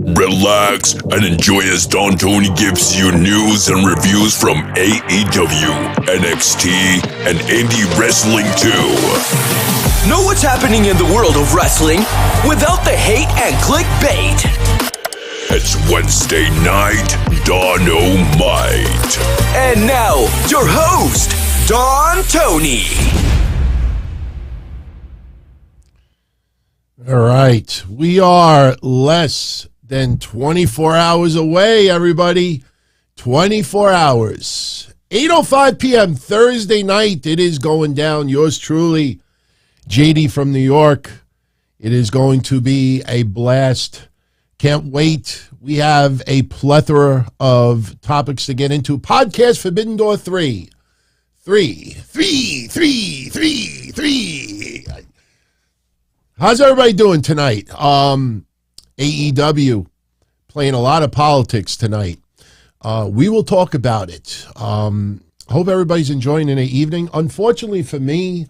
Relax and enjoy as Don Tony gives you news and reviews from AEW, NXT, and indie wrestling too. Know what's happening in the world of wrestling without the hate and clickbait. It's Wednesday night, Don-O-Mite. And now, your host, Don Tony. All right, we are less than 24 hours away, everybody. 24 hours. 8:05 p.m. Thursday night. It is going down. Yours truly, JD from New York. It is going to be a blast. Can't wait. We have a plethora of topics to get into. Podcast Forbidden Door 3. How's everybody doing tonight? AEW playing a lot of politics tonight. We will talk about it. Hope everybody's enjoying the evening. Unfortunately for me,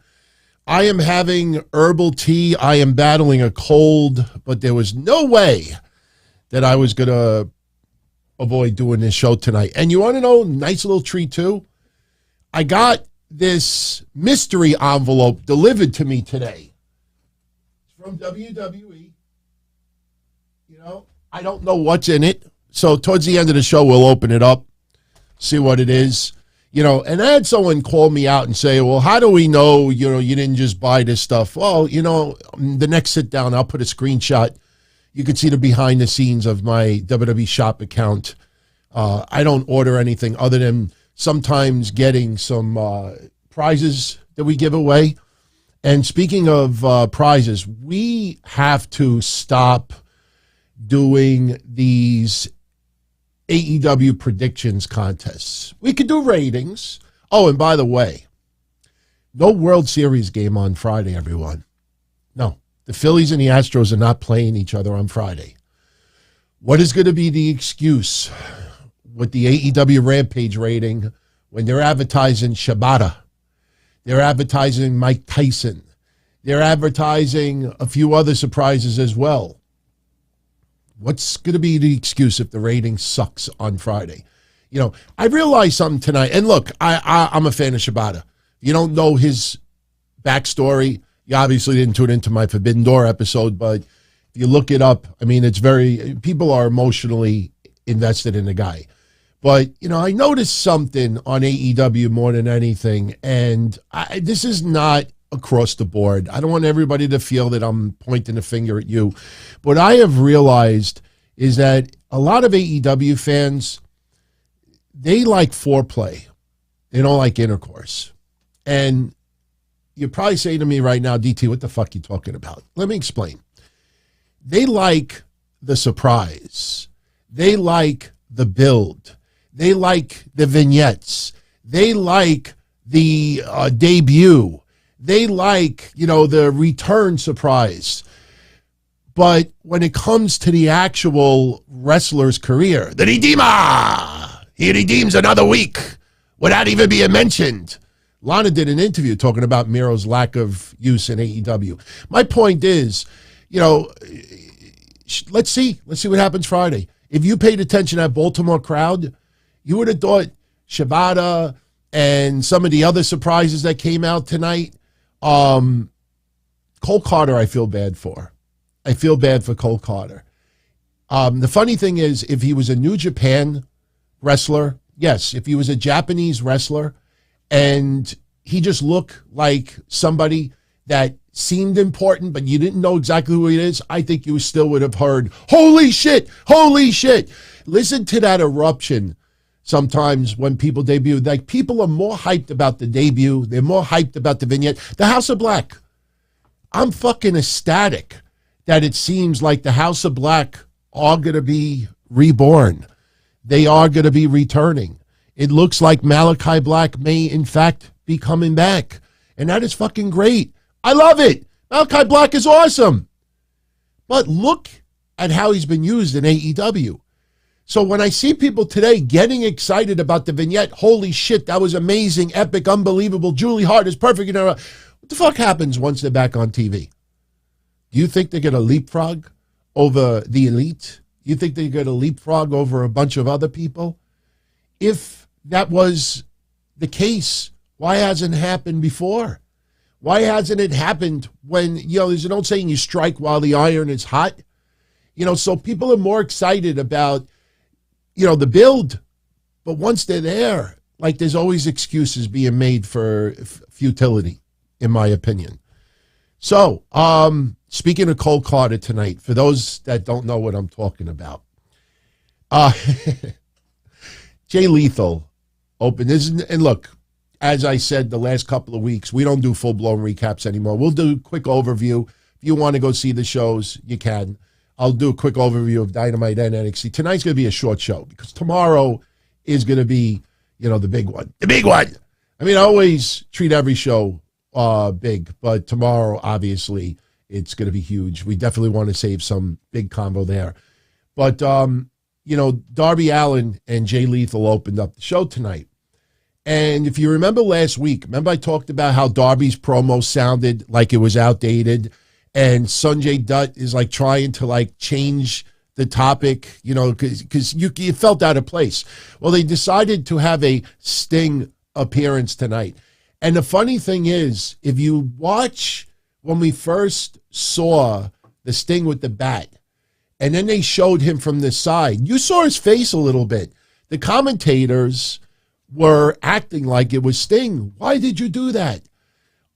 I am having herbal tea. I am battling a cold, but there was no way that I was going to avoid doing this show tonight. And you want to know, nice little treat too? I got this mystery envelope delivered to me today. It's from WWE. You know, I don't know what's in it. So towards the end of the show, we'll open it up, see what it is. You know, and I had someone call me out and say, well, how do we know, you know, you didn't just buy this stuff? Well, you know, the next sit down, I'll put a screenshot. You can see the behind the scenes of my WWE shop account. I don't order anything other than sometimes getting some prizes that we give away. And speaking of prizes, we have to stop doing these AEW predictions contests. We could do ratings. Oh, and by the way, no World Series game on Friday, everyone. No. The Phillies and the Astros are not playing each other on Friday. What is going to be the excuse with the AEW Rampage rating when they're advertising Shibata? They're advertising Mike Tyson. They're advertising a few other surprises as well. What's going to be the excuse if the rating sucks on Friday? You know, I realized something tonight. And look, I'm a fan of Shibata. If you don't know his backstory, you obviously didn't tune into my Forbidden Door episode, but if you look it up, I mean, people are emotionally invested in the guy. But, you know, I noticed something on AEW more than anything, and this is not across the board. I don't want everybody to feel that I'm pointing a finger at you. What I have realized is that a lot of AEW fans, they like foreplay. They don't like intercourse. And you're probably saying to me right now, DT, what the fuck are you talking about? Let me explain. They like the surprise. They like the build. They like the vignettes. They like the debut. They like, you know, the return surprise. But when it comes to the actual wrestler's career, the Redeemer, he redeems another week without even being mentioned. Lana did an interview talking about Miro's lack of use in AEW. My point is, you know, let's see what happens Friday. If you paid attention to that Baltimore crowd, you would have thought Shibata and some of the other surprises that came out tonight. Cole Carter, I feel bad for. I feel bad for Cole Carter. The funny thing is, if he was a New Japan wrestler, yes, if he was a Japanese wrestler, and he just looked like somebody that seemed important, but you didn't know exactly who he is, I think you still would have heard, holy shit, holy shit. Listen to that eruption sometimes when people debut. Like, people are more hyped about the debut. They're more hyped about the vignette. The House of Black. I'm fucking ecstatic that it seems like the House of Black are going to be reborn. They are going to be returning. It looks like Malachi Black may, in fact, be coming back. And that is fucking great. I love it. Malachi Black is awesome. But look at how he's been used in AEW. So when I see people today getting excited about the vignette, holy shit, that was amazing, epic, unbelievable, Julie Hart is perfect. You know, what the fuck happens once they're back on TV? Do you think they're going to leapfrog over the elite? You think they're going to leapfrog over a bunch of other people? If that was the case, why hasn't it happened before? Why hasn't it happened when, there's an old saying, you strike while the iron is hot? So people are more excited about, the build. But once they're there, like there's always excuses being made for futility, in my opinion. So, speaking of Colt Carter tonight, for those that don't know what I'm talking about, Jay Lethal opened this, and look, as I said the last couple of weeks, we don't do full-blown recaps anymore. We'll do a quick overview. If you want to go see the shows, you can. I'll do a quick overview of Dynamite and NXT. Tonight's going to be a short show because tomorrow is going to be, the big one. The big one! I mean, I always treat every show big, but tomorrow, obviously, it's going to be huge. We definitely want to save some big combo there. But, Darby Allin and Jay Lethal opened up the show tonight. And if you remember last week, I talked about how Darby's promo sounded like it was outdated, and Sanjay Dutt is like trying to like change the topic, because you felt out of place. Well, they decided to have a Sting appearance tonight. And the funny thing is, if you watch when we first saw the Sting with the bat, and then they showed him from the side, you saw his face a little bit. The commentators were acting like it was Sting. Why did you do that?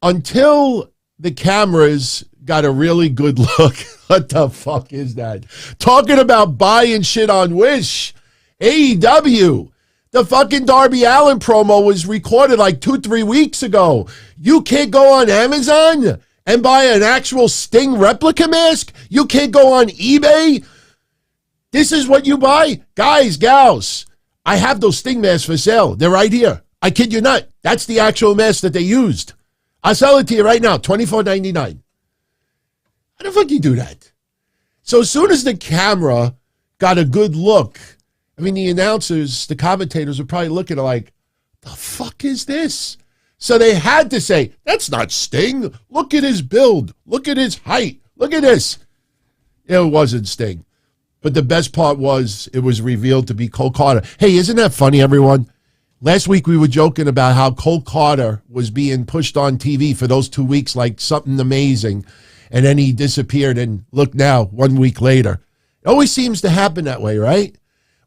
Until the cameras got a really good look. What the fuck is that? Talking about buying shit on Wish. AEW. The fucking Darby Allin promo was recorded like 2-3 weeks ago. You can't go on Amazon and buy an actual Sting replica mask? You can't go on eBay? This is what you buy? Guys, gals, I have those Sting masks for sale. They're right here. I kid you not. That's the actual mask that they used. I'll sell it to you right now, $24.99. How the fuck you do that? So as soon as the camera got a good look, I mean, the announcers, the commentators were probably looking at like, the fuck is this? So they had to say, that's not Sting. Look at his build. Look at his height. Look at this. It wasn't Sting. But the best part was it was revealed to be Colt Carter. Hey, isn't that funny, everyone? Last week we were joking about how Colt Carter was being pushed on TV for those 2 weeks like something amazing. And then he disappeared, and look now, 1 week later. It always seems to happen that way, right?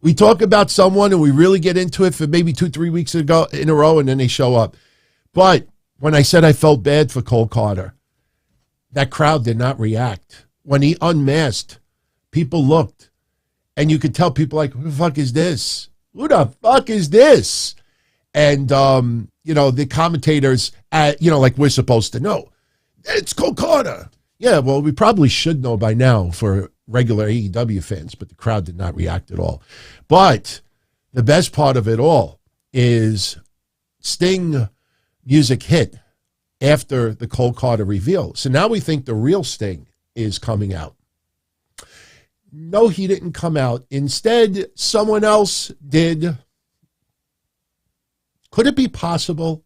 We talk about someone and we really get into it for maybe 2-3 weeks ago in a row, and then they show up. But when I said I felt bad for Colt Carter, that crowd did not react. When he unmasked, people looked, and you could tell people like, who the fuck is this? Who the fuck is this? And, the commentators, like we're supposed to know. It's Colt Carter. Yeah, well, we probably should know by now for regular AEW fans, but the crowd did not react at all. But the best part of it all is Sting music hit after the Colt Carter reveal. So now we think the real Sting is coming out. No, he didn't come out. Instead, someone else did. Could it be possible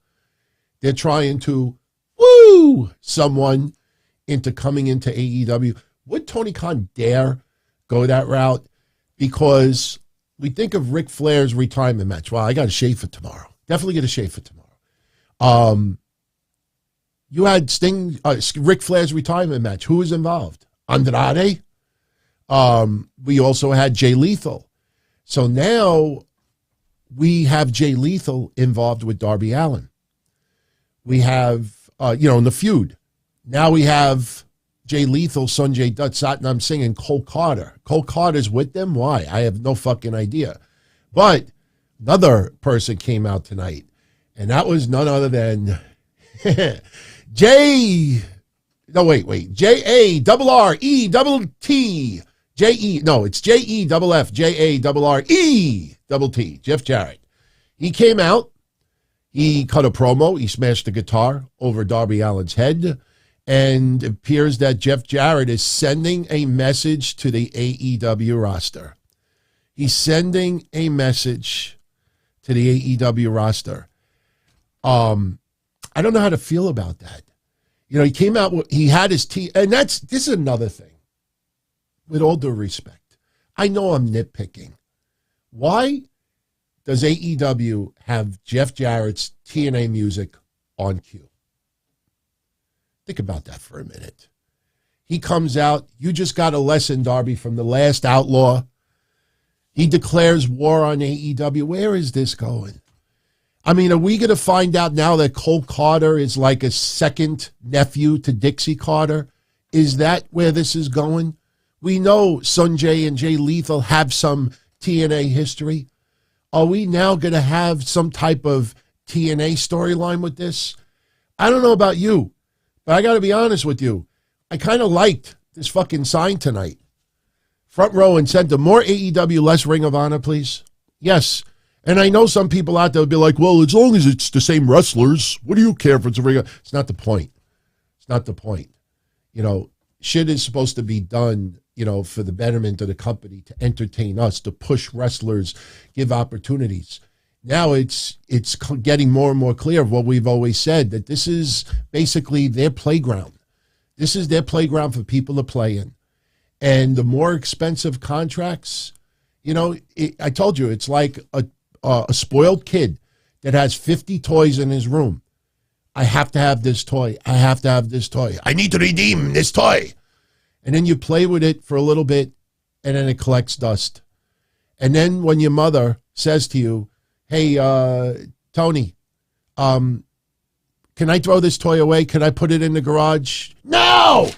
they're trying to woo someone into coming into AEW? Would Tony Khan dare go that route? Because we think of Ric Flair's retirement match. Well, I got to shave for tomorrow. Definitely get a shave for tomorrow. You had Ric Flair's retirement match. Who was involved? Andrade. We also had Jay Lethal. So now we have Jay Lethal involved with Darby Allin. We have, in the feud. Now we have Jay Lethal, Sanjay Dutt, Satnam Singh, and Colt Carter. Colt Carter's with them? Why? I have no fucking idea. But another person came out tonight, and that was none other than J-A-R-R-E-T-T. It's J-E-F-F-J-A-R-R-E-T-T, Jeff Jarrett. He came out. He cut a promo. He smashed the guitar over Darby Allin's head. And it appears that Jeff Jarrett is sending a message to the AEW roster. He's sending a message to the AEW roster. I don't know how to feel about that. He came out, he had his team, and this is another thing. With all due respect, I know I'm nitpicking. Why does AEW have Jeff Jarrett's TNA music on cue? Think about that for a minute. He comes out. You just got a lesson, Darby, from the last Outlaw. He declares war on AEW. Where is this going? I mean, are we going to find out now that Colt Carter is like a second nephew to Dixie Carter? Is that where this is going? We know Sunjay and Jay Lethal have some TNA history. Are we now going to have some type of TNA storyline with this? I don't know about you, but I got to be honest with you. I kind of liked this fucking sign tonight. Front row and center, more AEW, less Ring of Honor, please. Yes. And I know some people out there will be like, well, as long as it's the same wrestlers, what do you care if it's a Ring of... It's not the point. It's not the point. You know, shit is supposed to be done, you know, for the betterment of the company, to entertain us, to push wrestlers, give opportunities. Now it's getting more and more clear of what we've always said, that this is basically their playground. This is their playground for people to play in. And the more expensive contracts, you know, I told you, it's like a spoiled kid that has 50 toys in his room. I have to have this toy. I have to have this toy. I need to redeem this toy. And then you play with it for a little bit, and then it collects dust. And then when your mother says to you, hey, Tony, can I throw this toy away? Can I put it in the garage? No!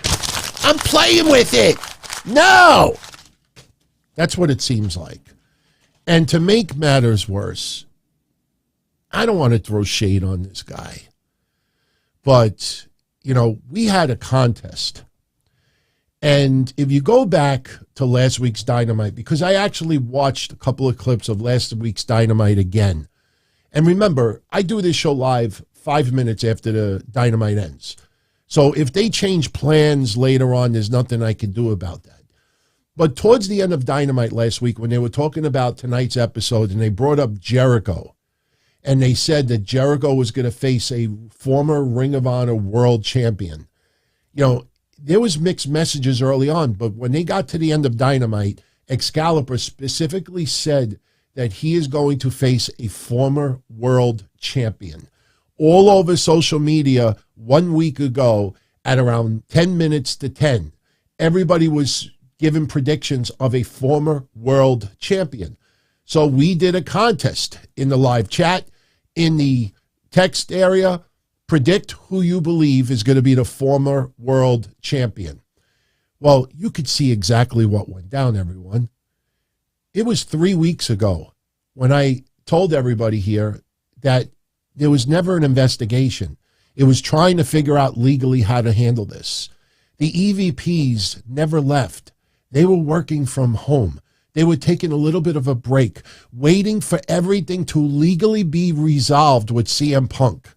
I'm playing with it. No! That's what it seems like. And to make matters worse, I don't want to throw shade on this guy, but, you know, we had a contest. And if you go back to last week's Dynamite, because I actually watched a couple of clips of last week's Dynamite again. And remember, I do this show live 5 minutes after the Dynamite ends. So if they change plans later on, there's nothing I can do about that. But towards the end of Dynamite last week, when they were talking about tonight's episode, and they brought up Jericho, and they said that Jericho was going to face a former Ring of Honor world champion, you know, there was mixed messages early on, but when they got to the end of Dynamite, Excalibur specifically said that he is going to face a former world champion. All over social media 1 week ago at around 10 minutes to 10, everybody was giving predictions of a former world champion. So we did a contest in the live chat, in the text area. Predict who you believe is going to be the former world champion. Well, you could see exactly what went down, everyone. It was 3 weeks ago when I told everybody here that there was never an investigation. It was trying to figure out legally how to handle this. The EVPs never left. They were working from home. They were taking a little bit of a break, waiting for everything to legally be resolved with CM Punk.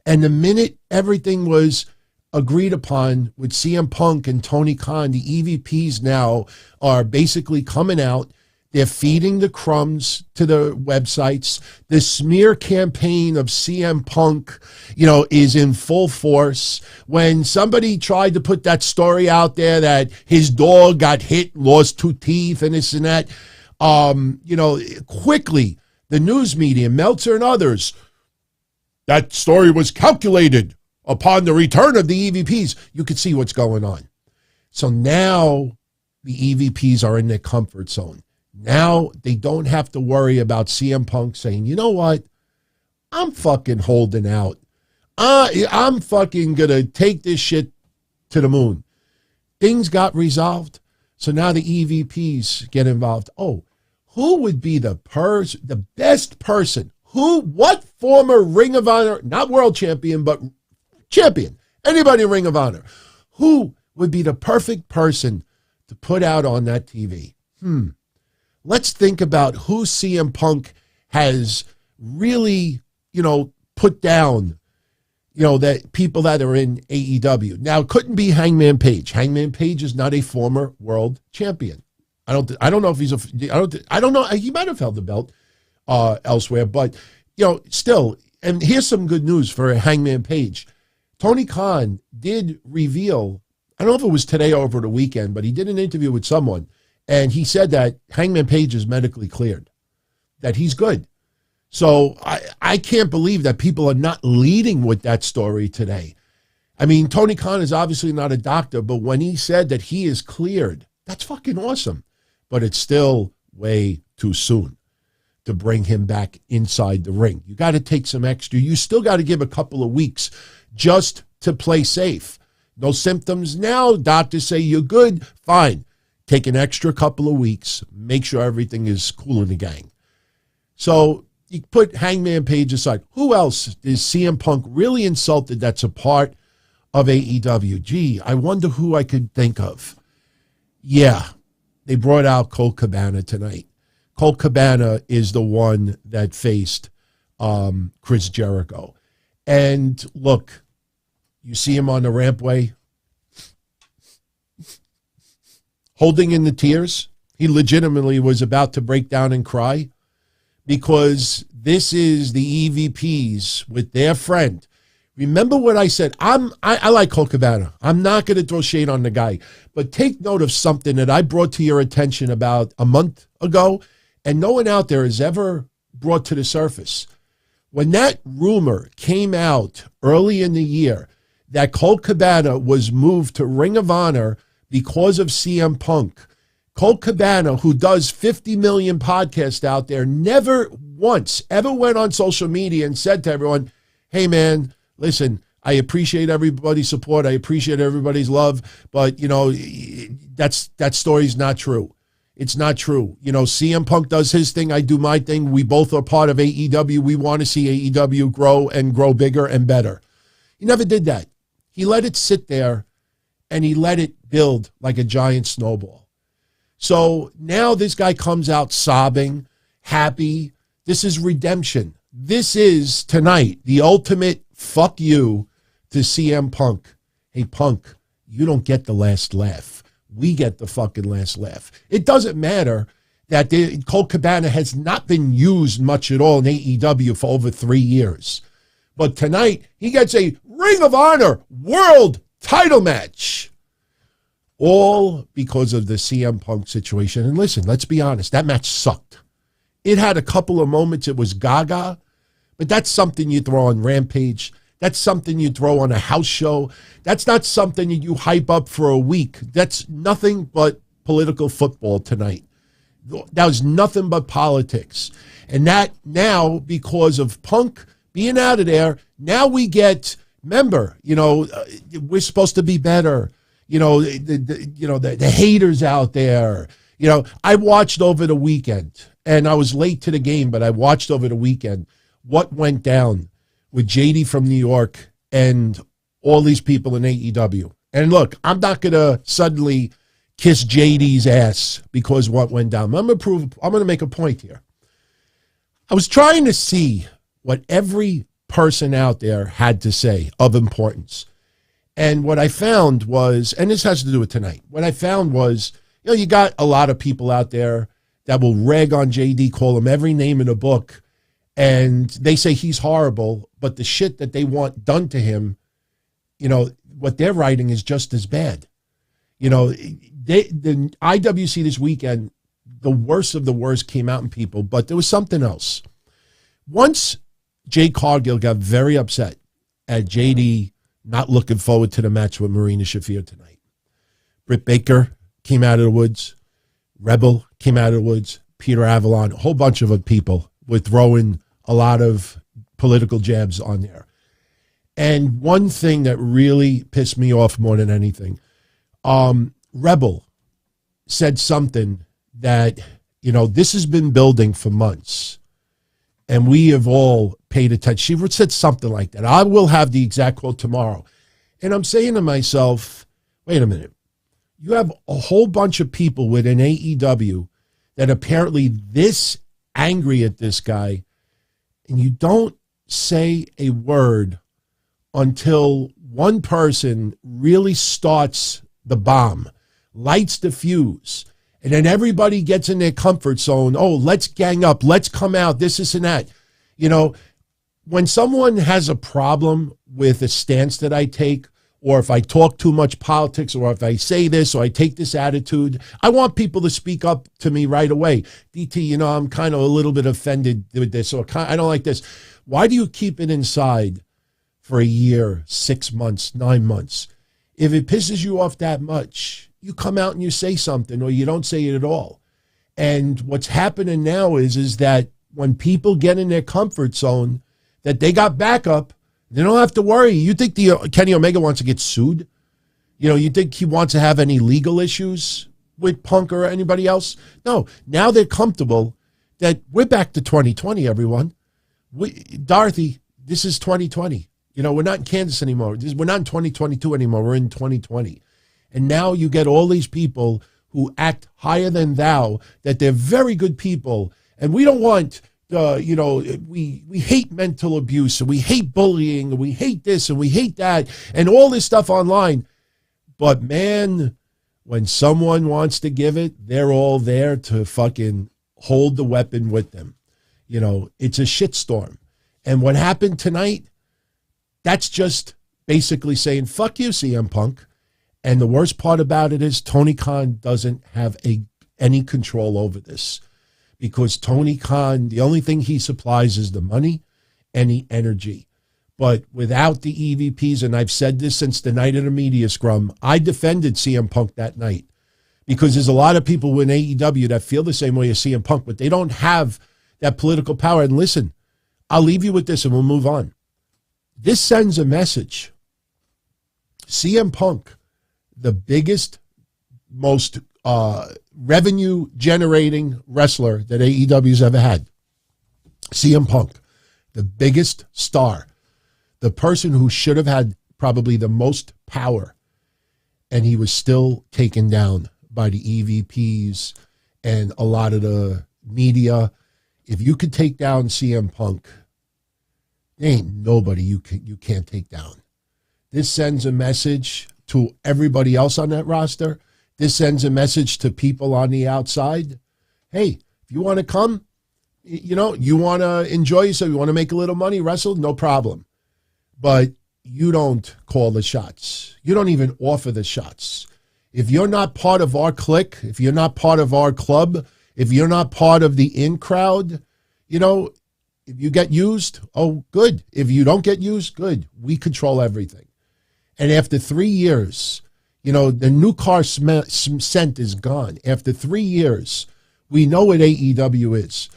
And the minute everything was agreed upon with CM Punk and Tony Khan, the EVPs now are basically coming out. They're feeding the crumbs to the websites. The smear campaign of CM Punk, you know, is in full force. When somebody tried to put that story out there that his dog got hit, lost 2 teeth and this and that, you know, quickly, the news media, Meltzer and others, that story was calculated upon the return of the EVPs. You could see what's going on. So now the EVPs are in their comfort zone. Now they don't have to worry about CM Punk saying, you know what? I'm fucking holding out. I'm fucking going to take this shit to the moon. Things got resolved. So now the EVPs get involved. Oh, who would be the best person? What former Ring of Honor, not world champion, but champion, anybody in Ring of Honor, who would be the perfect person to put out on that TV? Let's think about who CM Punk has really, you know, put down, you know, that people that are in AEW. Now, it couldn't be Hangman Page. Hangman Page is not a former world champion. I don't know if he's I don't know. He might have held the belt elsewhere, but, you know, still, and here's some good news for Hangman Page. Tony Khan did reveal, I don't know if it was today or over the weekend, but he did an interview with someone, And he said that Hangman Page is medically cleared, that he's good. So I can't believe that people are not leading with that story today. I mean, Tony Khan is obviously not a doctor, but when he said that he is cleared, that's fucking awesome. But it's still way too soon to bring him back inside the ring. You got to take some extra. You still got to give a couple of weeks just to play safe. No symptoms now. Doctors say you're good. Fine. Take an extra couple of weeks. Make sure everything is cool in the gang. So you put Hangman Page aside. Who else is CM Punk really insulted that's a part of AEW? Gee, I wonder who I could think of. Yeah, they brought out Colt Cabana tonight. Colt Cabana is the one that faced Chris Jericho. And look, you see him on the rampway holding in the tears. He legitimately was about to break down and cry because this is the EVPs with their friend. Remember what I said. I like Colt Cabana. I'm not going to throw shade on the guy. But take note of something that I brought to your attention about a month ago, and no one out there has ever brought to the surface. When that rumor came out early in the year that Colt Cabana was moved to Ring of Honor because of CM Punk, Colt Cabana, who does 50 million podcasts out there, never once ever went on social media and said to everyone, hey, man, listen, I appreciate everybody's support. I appreciate everybody's love. But, you know, that story's not true. It's not true. You know, CM Punk does his thing. I do my thing. We both are part of AEW. We want to see AEW grow and grow bigger and better. He never did that. He let it sit there and he let it build like a giant snowball. So now this guy comes out sobbing, happy. This is redemption. This is tonight the ultimate fuck you to CM Punk. Hey, Punk, you don't get the last laugh. We get the fucking last laugh. It doesn't matter that Colt Cabana has not been used much at all in AEW for over 3 years. But tonight, he gets a Ring of Honor World title match. All because of the CM Punk situation. And listen, let's be honest, that match sucked. It had a couple of moments, it was gaga, but that's something you throw on Rampage. That's something you throw on a house show. That's not something that you hype up for a week. That's nothing but political football tonight. That was nothing but politics. And that now, because of Punk being out of there, now we get, remember, you know, we're supposed to be better. You know, the haters out there. You know, I watched over the weekend, and I was late to the game, but I watched over the weekend what went down with JD from New York and all these people in AEW. And look, I'm not going to suddenly kiss JD's ass because what went down. I'm going to make a point here. I was trying to see what every person out there had to say of importance. And what I found was, and this has to do with tonight, what I found was, you know, you got a lot of people out there that will rag on JD, call him every name in a book, and they say he's horrible, but the shit that they want done to him, you know, what they're writing is just as bad. You know, the IWC this weekend, the worst of the worst came out in people, but there was something else. Once Jade Cargill got very upset at JD not looking forward to the match with Marina Shafir tonight. Britt Baker came out of the woods. Rebel came out of the woods. Peter Avalon, a whole bunch of people were throwing a lot of political jabs on there. And one thing that really pissed me off more than anything, Rebel said something that, you know, this has been building for months. And we have all paid attention. She said something like that. I will have the exact quote tomorrow. And I'm saying to myself, wait a minute. You have a whole bunch of people within AEW that apparently this angry at this guy, and you don't say a word until one person really starts the bomb, lights the fuse, and then everybody gets in their comfort zone. Oh, let's gang up. Let's come out. This and that. You know, when someone has a problem with a stance that I take or if I talk too much politics, or if I say this, or I take this attitude. I want people to speak up to me right away. DT, I'm kind of a little bit offended with this, or I don't like this. Why do you keep it inside for a year, 6 months, 9 months? If it pisses you off that much, you come out and you say something, or you don't say it at all. And what's happening now is that when people get in their comfort zone, that they got backup, they don't have to worry. You think Kenny Omega wants to get sued? You think he wants to have any legal issues with Punk or anybody else? No. Now they're comfortable that we're back to 2020, everyone. Dorothy, this is 2020. We're not in Kansas anymore. We're not in 2022 anymore. We're in 2020. And now you get all these people who act higher than thou, that they're very good people. And we don't want... we hate mental abuse, and we hate bullying, and we hate this, and we hate that, and all this stuff online. But man, when someone wants to give it, they're all there to fucking hold the weapon with them. It's a shitstorm. And what happened tonight, that's just basically saying, fuck you, CM Punk. And the worst part about it is Tony Khan doesn't have any control over this. Because Tony Khan, the only thing he supplies is the money and the energy. But without the EVPs, and I've said this since the night of the media scrum, I defended CM Punk that night. Because there's a lot of people in AEW that feel the same way as CM Punk, but they don't have that political power. And listen, I'll leave you with this and we'll move on. This sends a message. CM Punk, the biggest, most revenue-generating wrestler that AEW's ever had. CM Punk, the biggest star, the person who should have had probably the most power, and he was still taken down by the EVPs and a lot of the media. If you could take down CM Punk, there ain't nobody you can't take down. This sends a message to everybody else on that roster. This sends a message to people on the outside. Hey, if you want to come, you want to enjoy yourself, you want to make a little money, wrestle, no problem. But you don't call the shots. You don't even offer the shots. If you're not part of our clique, if you're not part of our club, if you're not part of the in crowd, if you get used, oh, good. If you don't get used, good. We control everything. And after 3 years... the new car scent is gone. After 3 years, we know what AEW is.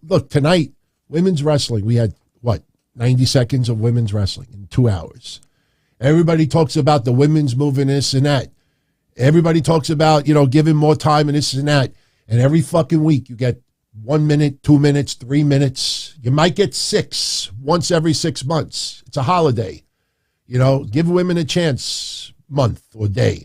Look, tonight, women's wrestling, we had, 90 seconds of women's wrestling in 2 hours. Everybody talks about the women's movement, this and that. Everybody talks about, giving more time and this and that. And every fucking week, you get 1 minute, 2 minutes, 3 minutes. You might get 6 once every 6 months. It's a holiday. Give women a chance. Month or day.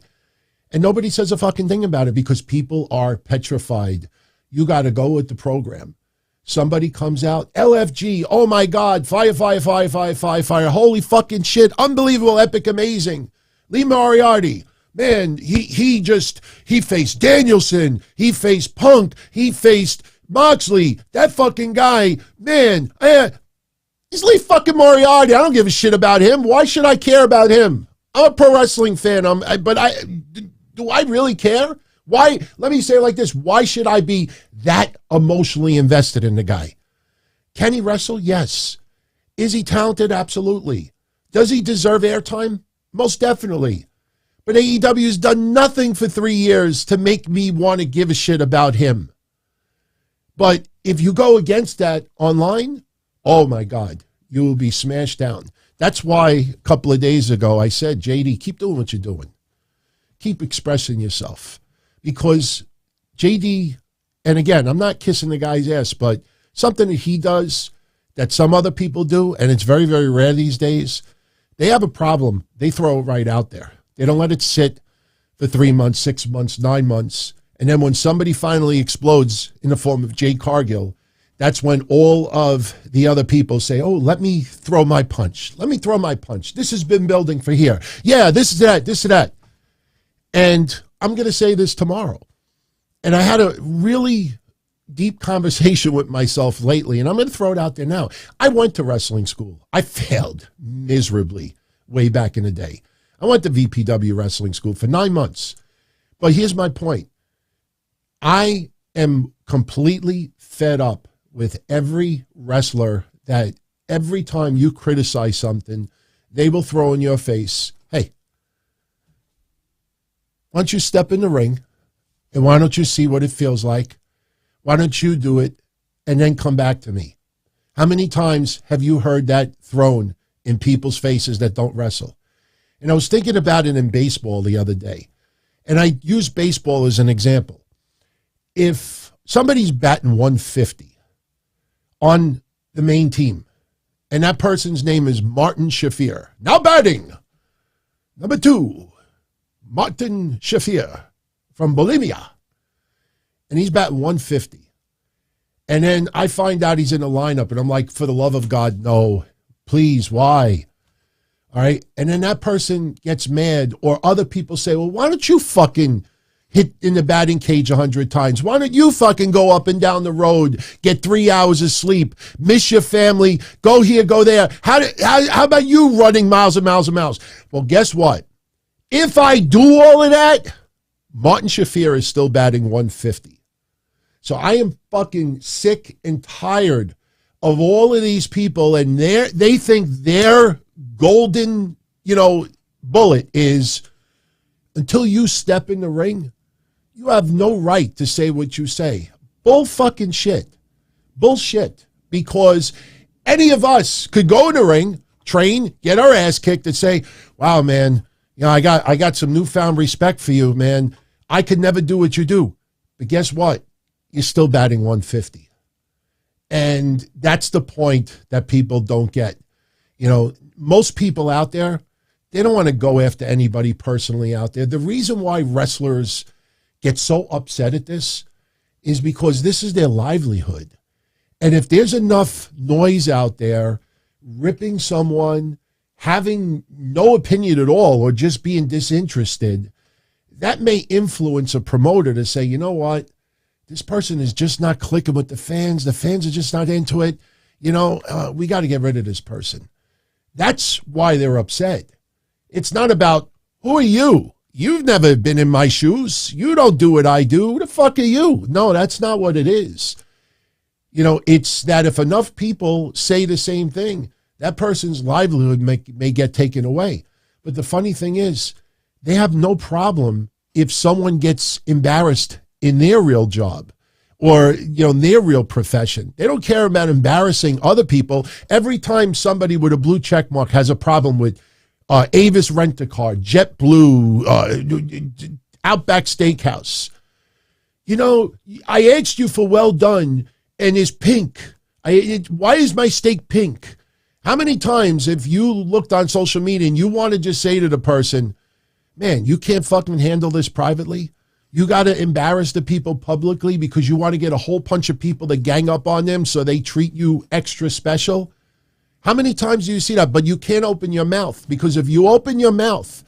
And nobody says a fucking thing about it because people are petrified. You got to go with the program. Somebody comes out, LFG, oh my God, fire, fire, fire, fire, fire, fire, holy fucking shit, unbelievable, epic, amazing. Lee Moriarty, man, he faced Danielson, he faced Punk, he faced Moxley, that fucking guy, man, he's Lee fucking Moriarty. I don't give a shit about him. Why should I care about him? I'm a pro wrestling fan, do I really care? Why? Let me say it like this. Why should I be that emotionally invested in the guy? Can he wrestle? Yes. Is he talented? Absolutely. Does he deserve airtime? Most definitely. But AEW has done nothing for 3 years to make me want to give a shit about him. But if you go against that online, oh my God, you will be smashed down. That's why a couple of days ago I said, JD, keep doing what you're doing. Keep expressing yourself. Because JD, and again, I'm not kissing the guy's ass, but something that he does that some other people do, and it's very, very rare these days, they have a problem. They throw it right out there. They don't let it sit for 3 months, 6 months, 9 months. And then when somebody finally explodes in the form of Jade Cargill, that's when all of the other people say, oh, let me throw my punch. Let me throw my punch. This has been building for here. Yeah, this is that, this is that. And I'm going to say this tomorrow. And I had a really deep conversation with myself lately, and I'm going to throw it out there now. I went to wrestling school. I failed miserably way back in the day. I went to VPW Wrestling School for 9 months. But here's my point. I am completely fed up with every wrestler that every time you criticize something, they will throw in your face, hey, why don't you step in the ring and why don't you see what it feels like? Why don't you do it and then come back to me? How many times have you heard that thrown in people's faces that don't wrestle? And I was thinking about it in baseball the other day, and I use baseball as an example. If somebody's batting 150 on the main team, and that person's name is Martin Shafir, now batting, number 2, Martin Shafir from Bolivia, and he's batting 150. And then I find out he's in the lineup, and I'm like, for the love of God, no, please, why? All right. And then that person gets mad, or other people say, well, why don't you fucking hit in the batting cage 100 times? Why don't you fucking go up and down the road, get 3 hours of sleep, miss your family, go here, go there? How about you running miles and miles and miles? Well, guess what? If I do all of that, Martin Shafir is still batting 150. So I am fucking sick and tired of all of these people, and they think their golden, bullet is until you step in the ring, you have no right to say what you say. Bull fucking shit. Bullshit. Because any of us could go in the ring, train, get our ass kicked, and say, wow, man, I got some newfound respect for you, man. I could never do what you do. But guess what? You're still batting 150. And that's the point that people don't get. Most people out there, they don't want to go after anybody personally out there. The reason why wrestlers get so upset at this is because this is their livelihood. And if there's enough noise out there ripping someone, having no opinion at all, or just being disinterested, that may influence a promoter to say, you know what? This person is just not clicking with the fans. The fans are just not into it. We got to get rid of this person. That's why they're upset. It's not about, who are you? You've never been in my shoes. You don't do what I do. Who the fuck are you? No, that's not what it is. It's that if enough people say the same thing, that person's livelihood may get taken away. But the funny thing is, they have no problem if someone gets embarrassed in their real job or, their real profession. They don't care about embarrassing other people. Every time somebody with a blue check mark has a problem with Avis Rent-A-Car, JetBlue, Outback Steakhouse, I asked you for well done and it's pink. Why is my steak pink? How many times have you looked on social media and you want to just say to the person, man, you can't fucking handle this privately? You got to embarrass the people publicly because you want to get a whole bunch of people to gang up on them so they treat you extra special? How many times do you see that? But you can't open your mouth, because if you open your mouth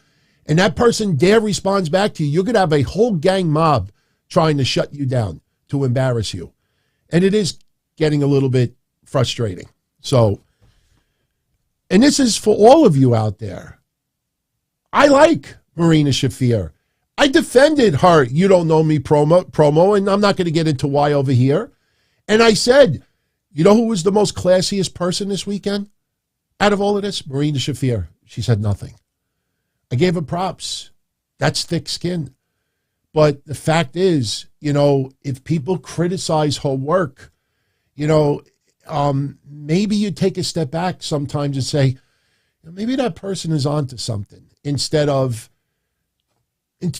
and that person dare responds back to you, you're going to have a whole gang mob trying to shut you down, to embarrass you. And it is getting a little bit frustrating. So, and this is for all of you out there. I like Marina Shafir. I defended her You Don't Know Me promo, and I'm not going to get into why over here. And I said, you know who was the most classiest person this weekend out of all of this? Marina Shafir. She said nothing. I gave her props. That's thick skin. But the fact is, if people criticize her work, maybe you take a step back sometimes and say, maybe that person is onto something, instead of,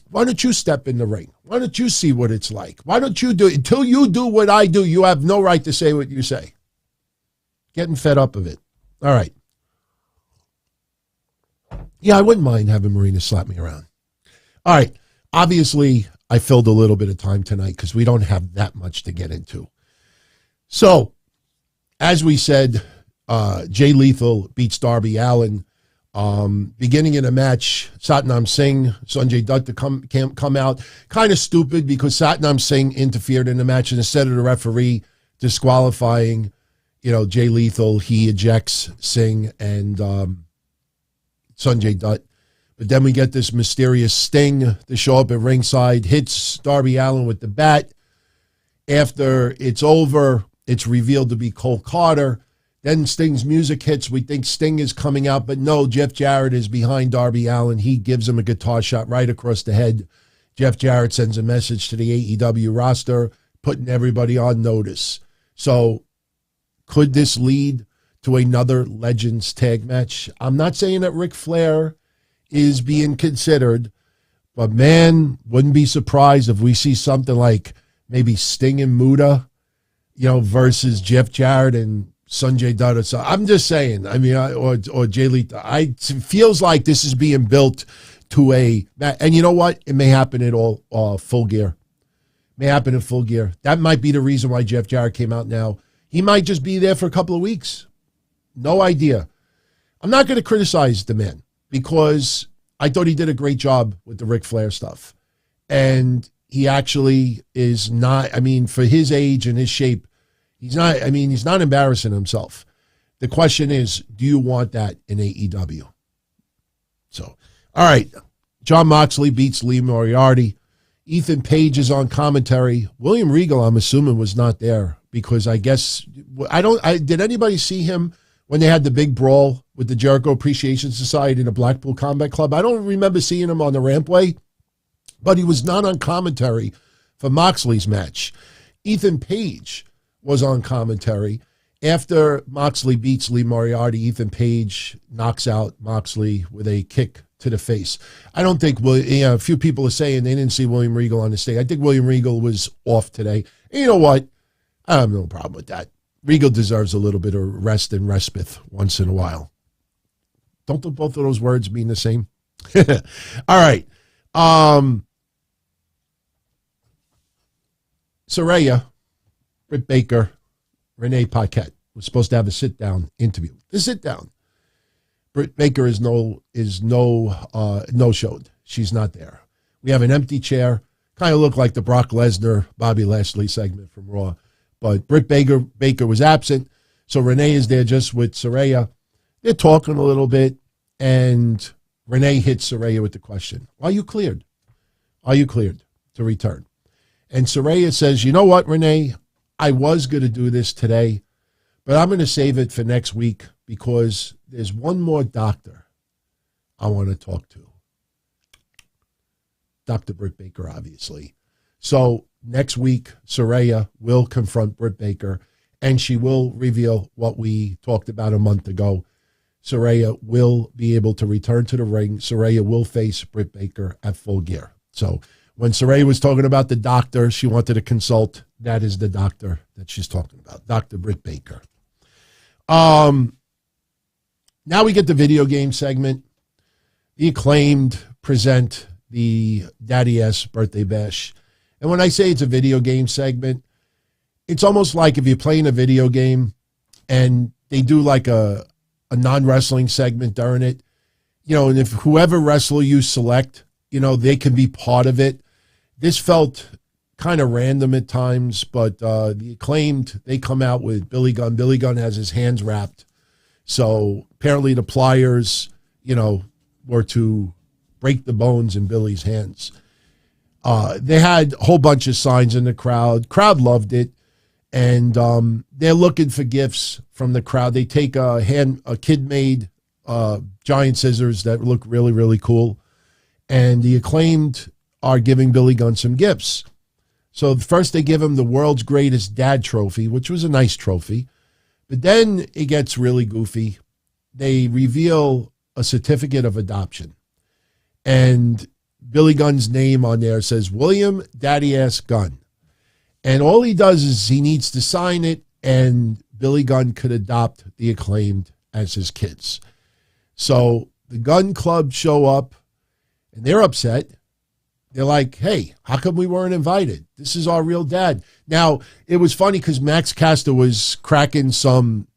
why don't you step in the ring? Why don't you see what it's like? Why don't you do it? Until you do what I do, you have no right to say what you say. Getting fed up of it. All right. Yeah, I wouldn't mind having Marina slap me around. All right. Obviously, I filled a little bit of time tonight because we don't have that much to get into. So, as we said, Jay Lethal beats Darby Allin. Beginning in a match, Satnam Singh, Sanjay Dutt to come out. Kind of stupid because Satnam Singh interfered in the match, and instead of the referee disqualifying, Jay Lethal, he ejects Singh and Sanjay Dutt. But then we get this mysterious Sting to show up at ringside, hits Darby Allin with the bat. After it's over, it's revealed to be Cole Carter. Then Sting's music hits. We think Sting is coming out, but no, Jeff Jarrett is behind Darby Allin. He gives him a guitar shot right across the head. Jeff Jarrett sends a message to the AEW roster, putting everybody on notice. So could this lead to another Legends tag match? I'm not saying that Ric Flair is being considered, but man, wouldn't be surprised if we see something like maybe Sting and Muta, versus Jeff Jarrett and Sanjay Dutt. So I'm just saying, or Jay Lethal. It feels like this is being built to and you know what? It may happen at all Full Gear. May happen at Full Gear. That might be the reason why Jeff Jarrett came out now. He might just be there for a couple of weeks. No idea. I'm not going to criticize the man because I thought he did a great job with the Ric Flair stuff. And he actually is not, for his age and his shape, he's not embarrassing himself. The question is, do you want that in AEW? So, all right. Jon Moxley beats Lee Moriarty. Ethan Page is on commentary. William Regal, I'm assuming, was not there because I guess, did anybody see him when they had the big brawl with the Jericho Appreciation Society in the Blackpool Combat Club? I don't remember seeing him on the rampway, but he was not on commentary for Moxley's match. Ethan Page was on commentary. After Moxley beats Lee Moriarty, Ethan Page knocks out Moxley with a kick to the face. I don't think, a few people are saying they didn't see William Regal on the stage. I think William Regal was off today. And you know what? I have no problem with that. Regal deserves a little bit of rest and respite once in a while. Don't both of those words mean the same? All right. Saraya, Britt Baker, Renee Paquette was supposed to have a sit-down interview. The sit-down. Britt Baker is no-showed. She's not there. We have an empty chair. Kind of looked like the Brock Lesnar, Bobby Lashley segment from Raw. But Britt Baker was absent, so Renee is there just with Saraya. They're talking a little bit, and Renee hits Saraya with the question, are you cleared? Are you cleared to return? And Saraya says, you know what, Renee? I was going to do this today, but I'm going to save it for next week because there's one more doctor I want to talk to. Dr. Britt Baker, obviously. So next week, Saraya will confront Britt Baker, and she will reveal what we talked about a month ago. Saraya will be able to return to the ring. Saraya will face Britt Baker at Full Gear. So when Saraya was talking about the doctor she wanted to consult, that is the doctor that she's talking about, Dr. Britt Baker. Now we get the video game segment. The Acclaimed present the Daddy S Birthday Bash. And when I say it's a video game segment, it's almost like if you're playing a video game and they do like a non-wrestling segment during it, and if whoever wrestler you select, they can be part of it. This felt kind of random at times, but the Acclaimed, they come out with Billy Gunn. Billy Gunn has his hands wrapped. So apparently the pliers, were to break the bones in Billy's hands. They had a whole bunch of signs in the crowd. Crowd loved it. And they're looking for gifts from the crowd. They take a kid-made giant scissors that look really, really cool. And the Acclaimed are giving Billy Gunn some gifts. So first they give him the world's greatest dad trophy, which was a nice trophy. But then it gets really goofy. They reveal a certificate of adoption. And Billy Gunn's name on there says William Daddy Ass Gunn. And all he does is he needs to sign it, and Billy Gunn could adopt the Acclaimed as his kids. So the Gunn Club show up, and they're upset. They're like, hey, how come we weren't invited? This is our real dad. Now, it was funny because Max Caster was cracking some,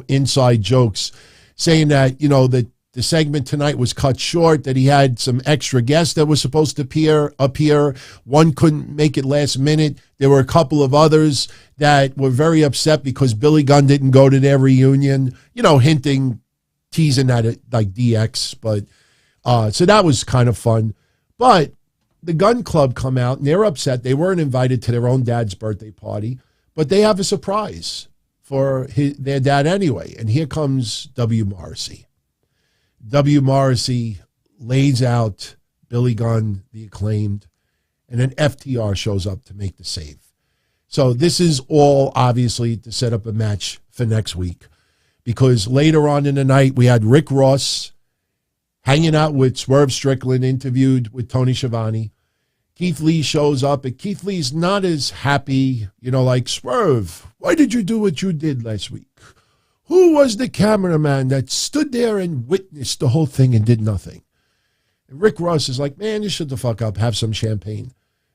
inside jokes, saying that, that the segment tonight was cut short, that he had some extra guests that were supposed to appear. One couldn't make it last minute. There were a couple of others that were very upset because Billy Gunn didn't go to their reunion, hinting, teasing at it like DX. But So that was kind of fun. But the Gun Club come out, and they're upset. They weren't invited to their own dad's birthday party, but they have a surprise for their dad anyway. And here comes W. Morrissey. W. Morrissey lays out Billy Gunn, the Acclaimed, and then FTR shows up to make the save. So this is all obviously to set up a match for next week, because later on in the night we had Rick Ross hanging out with Swerve Strickland, interviewed with Tony Schiavone. Keith Lee shows up, and Keith Lee's not as happy, like, Swerve, why did you do what you did last week? Who was the cameraman that stood there and witnessed the whole thing and did nothing? And Rick Ross is like, man, you shut the fuck up, have some champagne.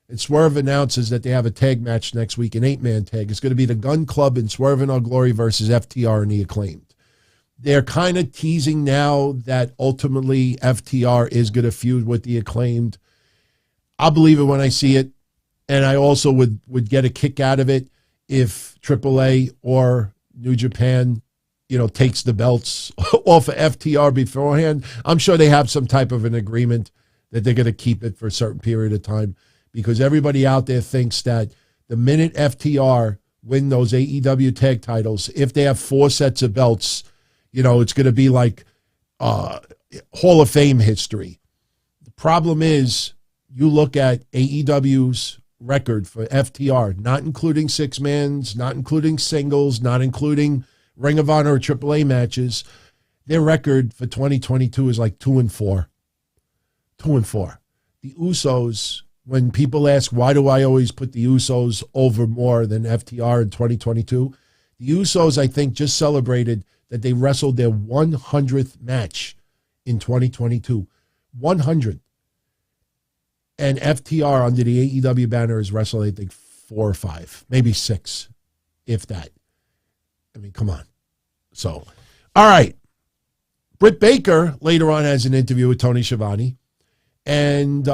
And Swerve announces that they have a tag match next week, an 8-man tag. It's going to be the Gun Club and Swerve in Our Glory versus FTR and the Acclaimed. They're kind of teasing now that ultimately FTR is going to feud with the Acclaimed. I'll believe it when I see it. And I also would get a kick out of it if AAA or New Japan, takes the belts off of FTR beforehand. I'm sure they have some type of an agreement that they're going to keep it for a certain period of time, because everybody out there thinks that the minute FTR win those AEW tag titles, if they have 4 sets of belts, it's going to be like Hall of Fame history. The problem is, you look at AEW's record for FTR, not including 6-mans, not including singles, not including Ring of Honor or AAA matches, their record for 2022 is like 2-4. 2-4. The Usos, when people ask, why do I always put the Usos over more than FTR in 2022? The Usos, I think, just celebrated that they wrestled their 100th match in 2022. 100. And FTR under the AEW banner has wrestled, I think, 4 or 5, maybe 6, if that. I mean, come on. So, all right. Britt Baker later on has an interview with Tony Schiavone. And,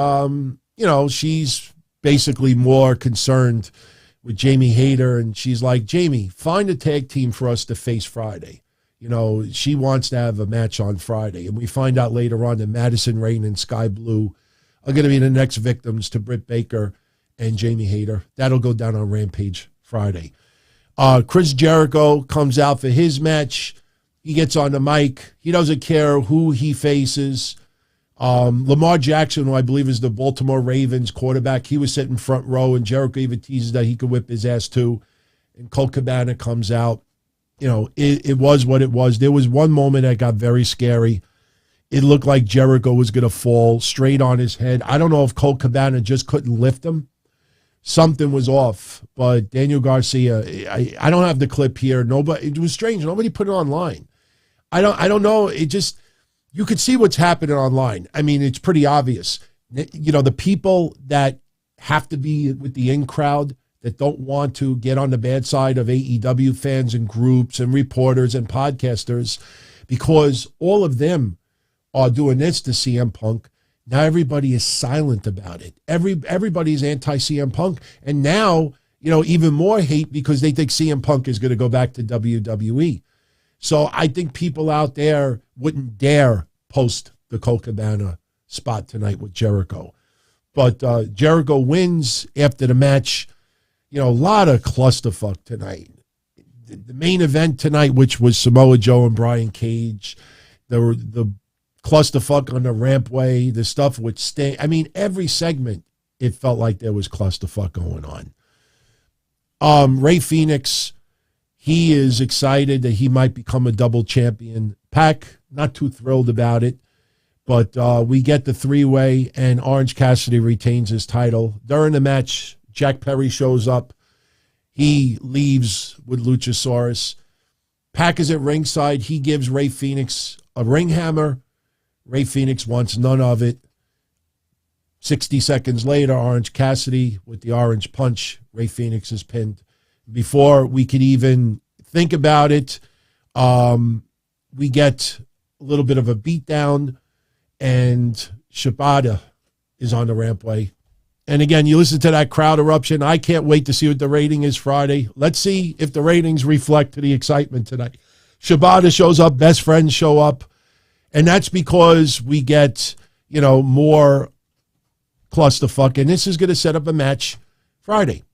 she's basically more concerned with Jamie Hayter. And she's like, Jamie, find a tag team for us to face Friday. She wants to have a match on Friday. And we find out later on that Madison Rayne and Sky Blue are going to be the next victims to Britt Baker and Jamie Hayter. That'll go down on Rampage Friday. Chris Jericho comes out for his match. He gets on the mic. He doesn't care who he faces. Lamar Jackson, who I believe is the Baltimore Ravens quarterback, he was sitting front row, and Jericho even teases that he could whip his ass too. And Colt Cabana comes out. It was what it was. There was one moment that got very scary. It looked like Jericho was going to fall straight on his head. I don't know if Colt Cabana just couldn't lift him. Something was off. But Daniel Garcia, I don't have the clip here. It was strange. Nobody put it online. I don't know. It just, you could see what's happening online. I mean, it's pretty obvious. The people that have to be with the in crowd, that don't want to get on the bad side of AEW fans and groups and reporters and podcasters, because all of them are doing this to CM Punk. Now everybody is silent about it. Everybody's anti-CM Punk. And now, even more hate because they think CM Punk is going to go back to WWE. So I think people out there wouldn't dare post the Colt Cabana spot tonight with Jericho. But Jericho wins after the match. A lot of clusterfuck tonight. The main event tonight, which was Samoa Joe and Brian Cage, the clusterfuck on the rampway, the stuff with Sting. I mean, every segment, it felt like there was clusterfuck going on. Ray Phoenix, he is excited that he might become a double champion. Pac, not too thrilled about it. But we get the 3-way, and Orange Cassidy retains his title. During the match, Jack Perry shows up. He leaves with Luchasaurus. Pac is at ringside. He gives Ray Phoenix a ring hammer. Ray Phoenix wants none of it. 60 seconds later, Orange Cassidy with the orange punch. Ray Phoenix is pinned. Before we could even think about it, we get a little bit of a beatdown, and Shibata is on the rampway. And again, you listen to that crowd eruption. I can't wait to see what the rating is Friday. Let's see if the ratings reflect to the excitement tonight. Shibata shows up, best friends show up, and that's because we get more clusterfuck. And this is going to set up a match Friday.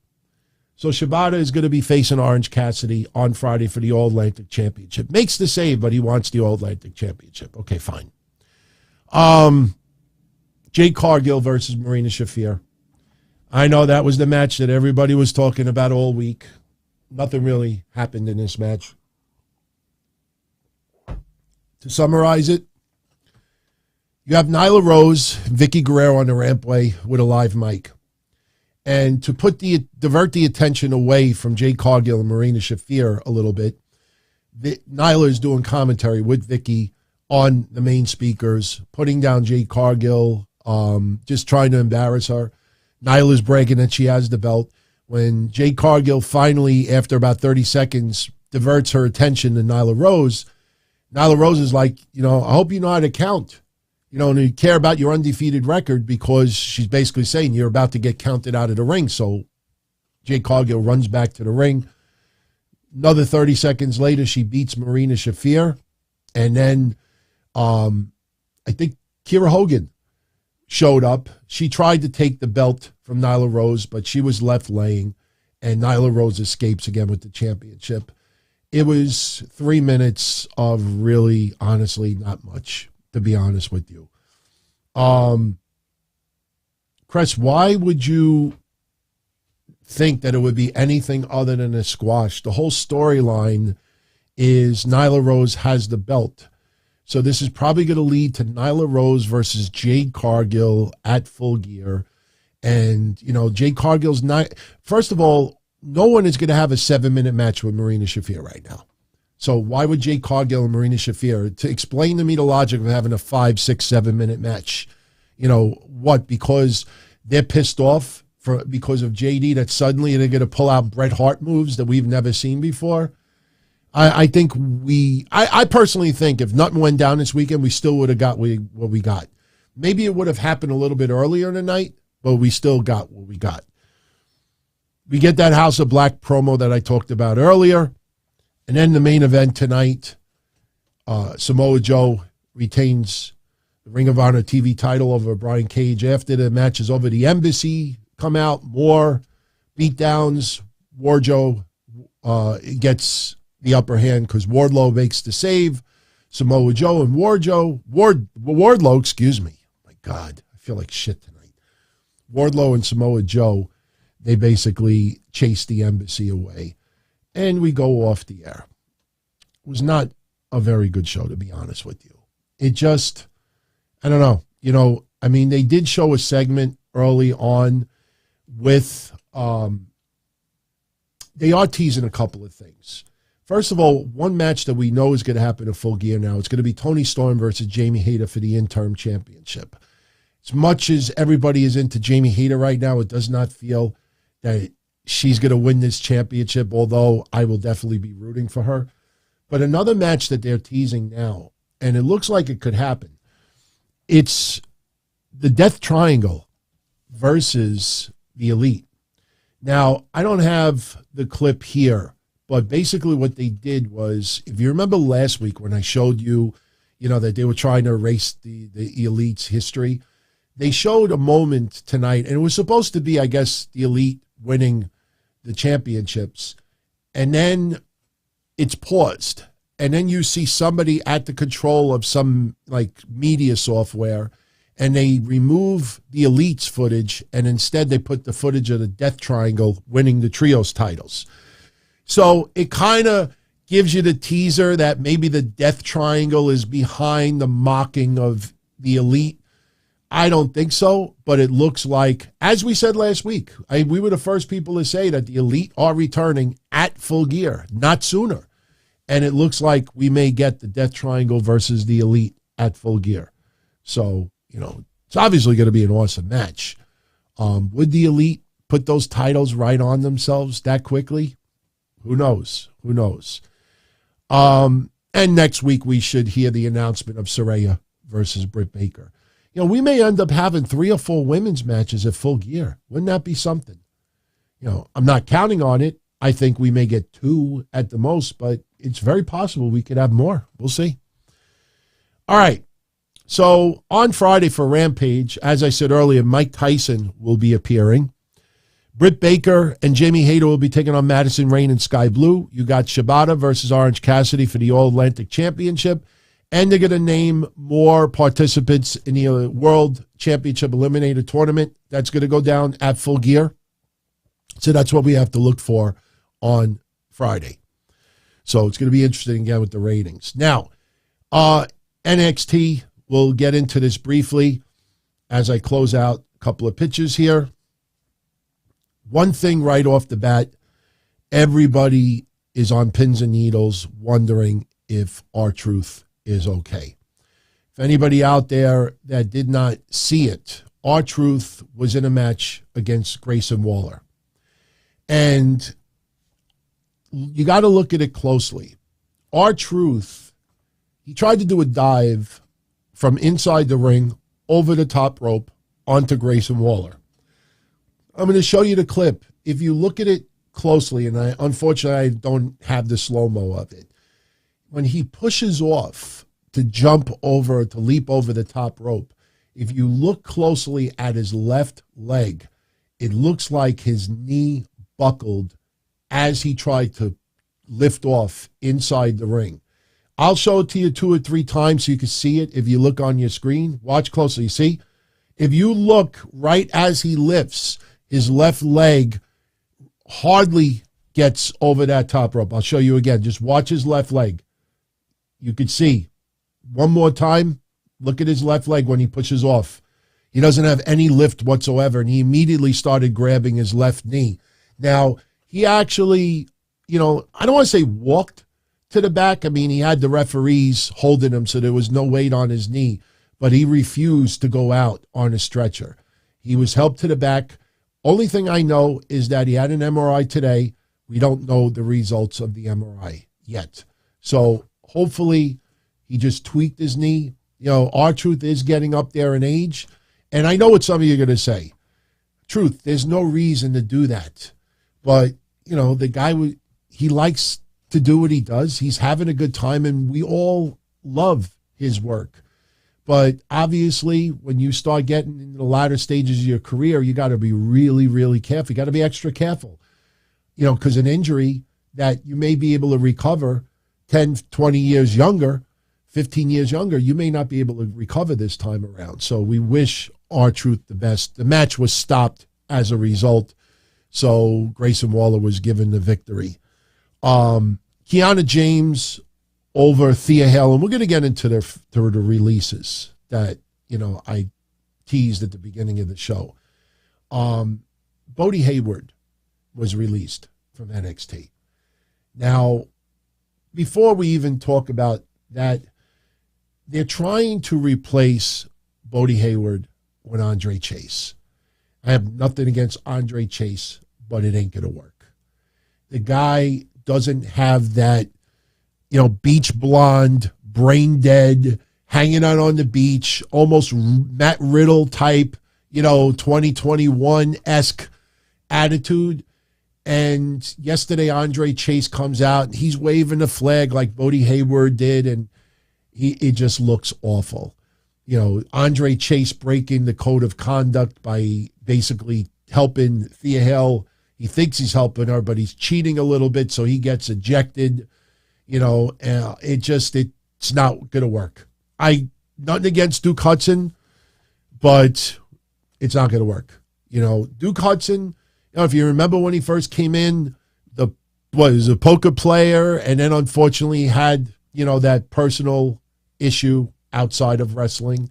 So Shibata is going to be facing Orange Cassidy on Friday for the All-Atlantic Championship. Makes the save, but he wants the All-Atlantic Championship. Okay, fine. Jade Cargill versus Marina Shafir. I know that was the match that everybody was talking about all week. Nothing really happened in this match. To summarize it, you have Nyla Rose and Vicky Guerrero on the rampway with a live mic. And to divert the attention away from Jade Cargill and Marina Shafir a little bit, Nyla is doing commentary with Vicky on the main speakers, putting down Jade Cargill, just trying to embarrass her. Nyla's bragging that she has the belt. When Jade Cargill finally, after about 30 seconds, diverts her attention to Nyla Rose is like, I hope you know how to count. And you care about your undefeated record, because she's basically saying you're about to get counted out of the ring. So Jade Cargill runs back to the ring. Another 30 seconds later, she beats Marina Shafir. And then I think Kiera Hogan showed up. She tried to take the belt from Nyla Rose, but she was left laying. And Nyla Rose escapes again with the championship. It was 3 minutes of really, honestly, not much, to be honest with you. Chris, why would you think that it would be anything other than a squash? The whole storyline is Nyla Rose has the belt. So this is probably going to lead to Nyla Rose versus Jade Cargill at Full Gear. And, Jade Cargill's not, first of all, no one is going to have a 7-minute match with Marina Shafir right now. So why would Jade Cargill and Marina Shafir, to explain to me the logic of having a 5, 6, 7-minute match? What? Because they're pissed off because of JD, that suddenly they're going to pull out Bret Hart moves that we've never seen before? I personally think if nothing went down this weekend, we still would have got what we got. Maybe it would have happened a little bit earlier in the night, but we still got what we got. We get that House of Black promo that I talked about earlier. And then the main event tonight, Samoa Joe retains the Ring of Honor TV title over Brian Cage. After the match is over, the Embassy come out, more beatdowns. Wardlow gets the upper hand because Wardlow makes the save. Samoa Joe and Wardlow, excuse me. My God, I feel like shit tonight. Wardlow and Samoa Joe, they basically chase the Embassy away. And we go off the air. It was not a very good show, to be honest with you. It just, I don't know. They did show a segment early on with, they are teasing a couple of things. First of all, one match that we know is going to happen at Full Gear now, it's going to be Toni Storm versus Jamie Hayter for the interim championship. As much as everybody is into Jamie Hayter right now, it does not feel that she's going to win this championship, although I will definitely be rooting for her. But another match that they're teasing now, and it looks like it could happen, it's the Death Triangle versus the Elite. Now, I don't have the clip here, but basically what they did was, if you remember last week when I showed you, that they were trying to erase the Elite's history, they showed a moment tonight, and it was supposed to be, I guess, the Elite winning the championships, and then it's paused, and then you see somebody at the control of some media software, and they remove the Elite's footage, and instead they put the footage of the Death Triangle winning the trios titles. So it kind of gives you the teaser that maybe the Death Triangle is behind the mocking of the Elite. I don't think so, but it looks like, as we said last week, we were the first people to say that the Elite are returning at Full Gear, not sooner. And it looks like we may get the Death Triangle versus the Elite at Full Gear. So, it's obviously going to be an awesome match. Would the Elite put those titles right on themselves that quickly? Who knows? And next week we should hear the announcement of Saraya versus Britt Baker. We may end up having 3 or 4 women's matches at Full Gear. Wouldn't that be something? I'm not counting on it. I think we may get 2 at the most, but it's very possible we could have more. We'll see. All right. So on Friday for Rampage, as I said earlier, Mike Tyson will be appearing. Britt Baker and Jamie Hayter will be taking on Madison Rayne and Sky Blue. You got Shibata versus Orange Cassidy for the All-Atlantic Championship. And they're going to name more participants in the World Championship Eliminator Tournament. That's going to go down at Full Gear. So that's what we have to look for on Friday. So it's going to be interesting again with the ratings. Now, NXT, we'll get into this briefly as I close out a couple of pitches here. One thing right off the bat, everybody is on pins and needles wondering if R-Truth is okay. If anybody out there that did not see it, R-Truth was in a match against Grayson Waller. And you got to look at it closely. R-Truth, he tried to do a dive from inside the ring over the top rope onto Grayson Waller. I'm going to show you the clip. If you look at it closely, and unfortunately I don't have the slow-mo of it, when he pushes off to jump over, to leap over the top rope, if you look closely at his left leg, it looks like his knee buckled as he tried to lift off inside the ring. I'll show it to you 2 or 3 times so you can see it. If you look on your screen, watch closely. See, if you look right as he lifts, his left leg hardly gets over that top rope. I'll show you again. Just watch his left leg. You can see. One more time, look at his left leg when he pushes off. He doesn't have any lift whatsoever, and he immediately started grabbing his left knee. Now, he actually, I don't want to say walked to the back. I mean, he had the referees holding him, so there was no weight on his knee, but he refused to go out on a stretcher. He was helped to the back. Only thing I know is that he had an MRI today. We don't know the results of the MRI yet. So hopefully he just tweaked his knee. R-Truth is getting up there in age. And I know what some of you are going to say. Truth, there's no reason to do that. But, the guy, he likes to do what he does. He's having a good time, and we all love his work. But obviously, when you start getting into the latter stages of your career, you got to be really, really careful. You got to be extra careful, because an injury that you may be able to recover 10, 20 years younger, 15 years younger, you may not be able to recover this time around. So we wish R-Truth the best. The match was stopped as a result, so Grayson Waller was given the victory. Kiana James over Thea Hale, and we're going to get into the releases that, I teased at the beginning of the show. Bodhi Hayward was released from NXT. Now, before we even talk about that, they're trying to replace Bodhi Hayward with Andre Chase. I have nothing against Andre Chase, but it ain't going to work. The guy doesn't have that, beach blonde, brain dead, hanging out on the beach, almost Matt Riddle type, 2021-esque attitude. And yesterday, Andre Chase comes out, and he's waving the flag like Bodhi Hayward did, and it just looks awful. Andre Chase breaking the code of conduct by basically helping Thea Hale. He thinks he's helping her, but he's cheating a little bit, so he gets ejected. It's not going to work. Nothing against Duke Hudson, but it's not going to work. Duke Hudson, if you remember when he first came in, he was a poker player, and then unfortunately had, that personal issue outside of wrestling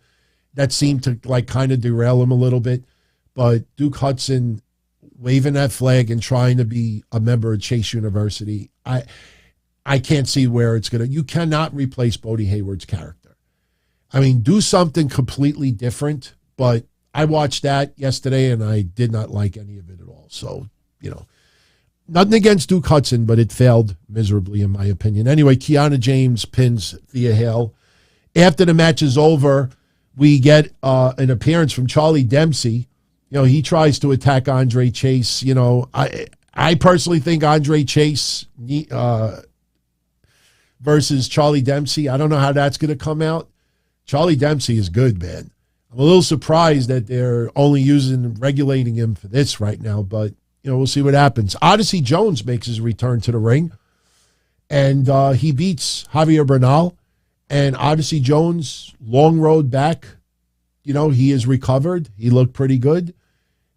that seemed to kind of derail him a little bit. But Duke Hudson waving that flag and trying to be a member of Chase University, I can't see where it's going to. You cannot replace Bodhi Hayward's character. I mean, do something completely different, but I watched that yesterday and I did not like any of it at all. So, nothing against Duke Hudson, but it failed miserably in my opinion. Anyway, Kiana James pins Thea Hale. After the match is over, we get an appearance from Charlie Dempsey. He tries to attack Andre Chase. I personally think Andre Chase versus Charlie Dempsey, I don't know how that's going to come out. Charlie Dempsey is good, man. I'm a little surprised that they're only regulating him for this right now, but, we'll see what happens. Odyssey Jones makes his return to the ring, and he beats Javier Bernal. And Odyssey Jones, long road back, he is recovered. He looked pretty good,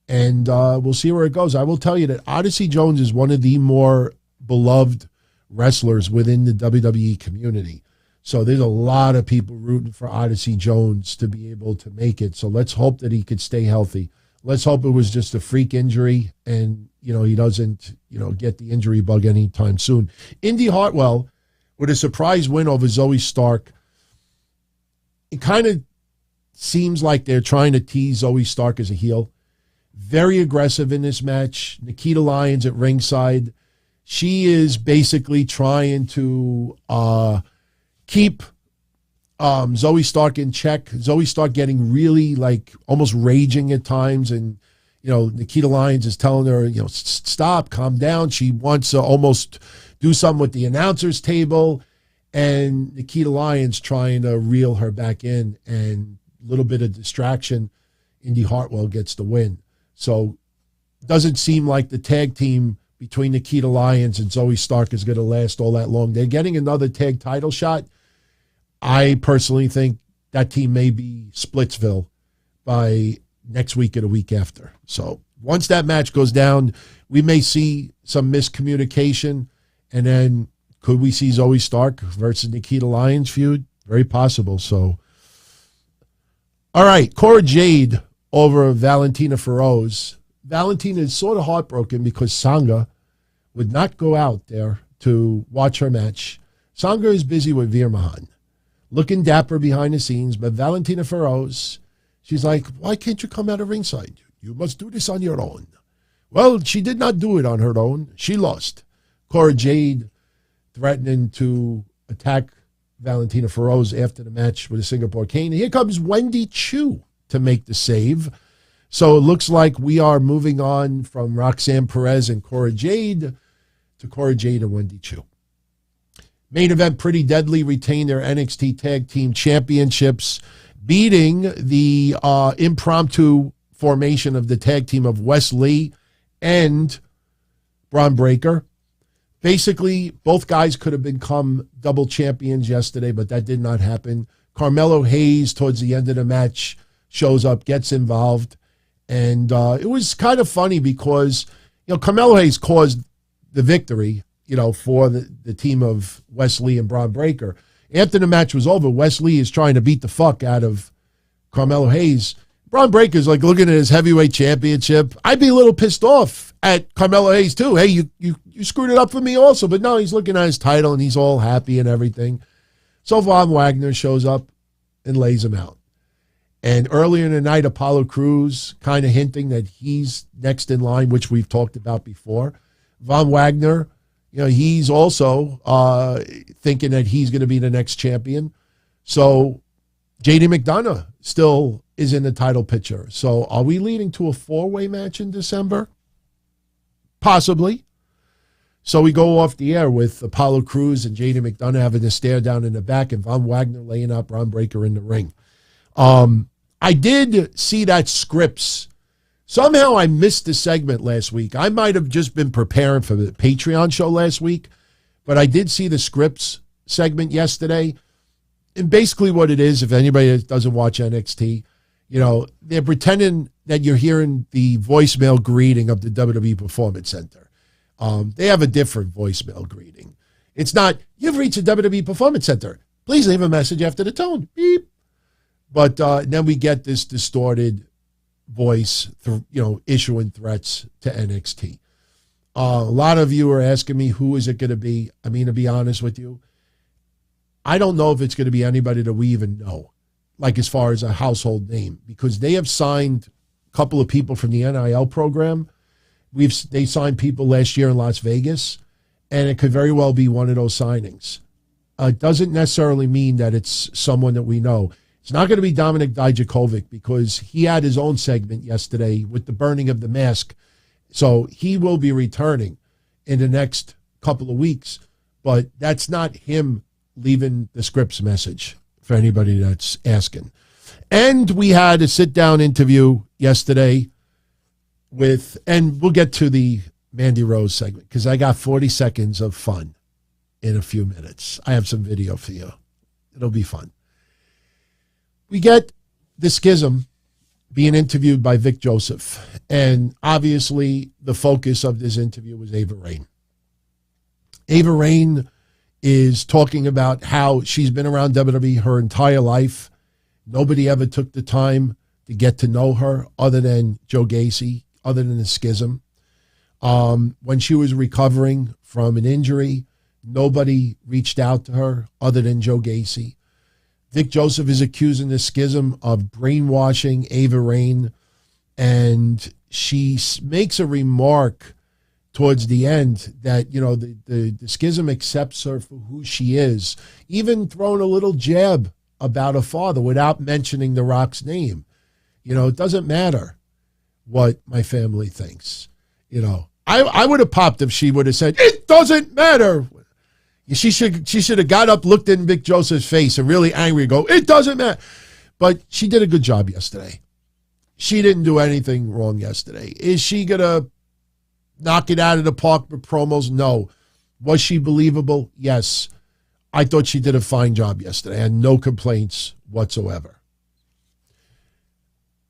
and we'll see where it goes. I will tell you that Odyssey Jones is one of the more beloved wrestlers within the WWE community. So there's a lot of people rooting for Odyssey Jones to be able to make it. So let's hope that he could stay healthy. Let's hope it was just a freak injury and, he doesn't, get the injury bug anytime soon. Indy Hartwell with a surprise win over Zoe Stark. It kind of seems like they're trying to tease Zoe Stark as a heel. Very aggressive in this match. Nikita Lyons at ringside. She is basically trying to keep Zoe Stark in check. Zoe Stark getting really almost raging at times, and Nikita Lyons is telling her, stop, calm down. She wants to almost do something with the announcer's table, and Nikita Lyons trying to reel her back in, and a little bit of distraction. Indy Hartwell gets the win. So it doesn't seem like the tag team between Nikita Lyons and Zoe Stark is going to last all that long. They're getting another tag title shot. I personally think that team may be Splitsville by next week or the week after. So once that match goes down, we may see some miscommunication, and then could we see Zoe Stark versus Nikita Lyons feud? Very possible. So, all right, Cora Jade over Valentina Feroz. Valentina is sort of heartbroken because Sangha would not go out there to watch her match. Sangha is busy with Veer Mahan, looking dapper behind the scenes, but Valentina Feroz, she's like, why can't you come out of ringside? You must do this on your own. Well, she did not do it on her own. She lost. Cora Jade threatening to attack Valentina Feroz after the match with a Singapore cane. Here comes Wendy Chu to make the save. So it looks like we are moving on from Roxanne Perez and Cora Jade to Cora Jade and Wendy Chu. Main event, Pretty Deadly retained their NXT Tag Team Championships, beating the impromptu formation of the tag team of Wes Lee and Braun Breaker. Basically, both guys could have become double champions yesterday, but that did not happen. Carmelo Hayes, towards the end of the match, shows up, gets involved, and it was kind of funny because, Carmelo Hayes caused the victory, for the team of Wes Lee and Braun Breaker. After the match was over, Wes Lee is trying to beat the fuck out of Carmelo Hayes. Braun Breaker's looking at his heavyweight championship. I'd be a little pissed off at Carmelo Hayes too. Hey, you screwed it up for me also. But no, he's looking at his title and he's all happy and everything. So Von Wagner shows up and lays him out. And earlier in the night, Apollo Crews kind of hinting that he's next in line, which we've talked about before. Von Wagner, he's also thinking that he's going to be the next champion. So JD McDonough still is in the title picture. So are we leading to a four-way match in December? Possibly. So we go off the air with Apollo Crews and JD McDonough having to stare down in the back and Von Wagner laying out Braun Breaker in the ring. I did see that Scripps. Somehow I missed the segment last week. I might have just been preparing for the Patreon show last week, but I did see the Scripps segment yesterday. And basically what it is, if anybody doesn't watch NXT, they're pretending that you're hearing the voicemail greeting of the WWE Performance Center. They have a different voicemail greeting. It's not, you've reached the WWE Performance Center. Please leave a message after the tone. Beep. But then we get this distorted voice, issuing threats to NXT. A lot of you are asking me, who is it going to be? I mean, to be honest with you, I don't know if it's going to be anybody that we even know, as far as a household name, because they have signed a couple of people from the NIL program. They signed people last year in Las Vegas, and it could very well be one of those signings. It doesn't necessarily mean that it's someone that we know. It's not going to be Dominic Dijakovic because he had his own segment yesterday with the burning of the mask. So he will be returning in the next couple of weeks, but that's not him leaving the Scripps message for anybody that's asking. And we had a sit-down interview yesterday with, and we'll get to the Mandy Rose segment because I got 40 seconds of fun in a few minutes. I have some video for you. It'll be fun. We get the Schism being interviewed by Vic Joseph. And obviously the focus of this interview was Ava Raine. Ava Raine is talking about how she's been around WWE her entire life. Nobody ever took the time to get to know her other than Joe Gacy, other than the Schism. When she was recovering from an injury, nobody reached out to her other than Joe Gacy. Vic Joseph is accusing the Schism of brainwashing Ava Raine, and she makes a remark towards the end that, you know, the Schism accepts her for who she is, even throwing a little jab about her father without mentioning The Rock's name. You know, it doesn't matter what my family thinks. You know, I would have popped if she would have said, it doesn't matter. She should have got up, looked in Vic Joseph's face and really angry and go, it doesn't matter. But she did a good job yesterday. She didn't do anything wrong yesterday. Is she going to knock it out of the park with promos? No. Was she believable? Yes. I thought she did a fine job yesterday. I had no complaints whatsoever.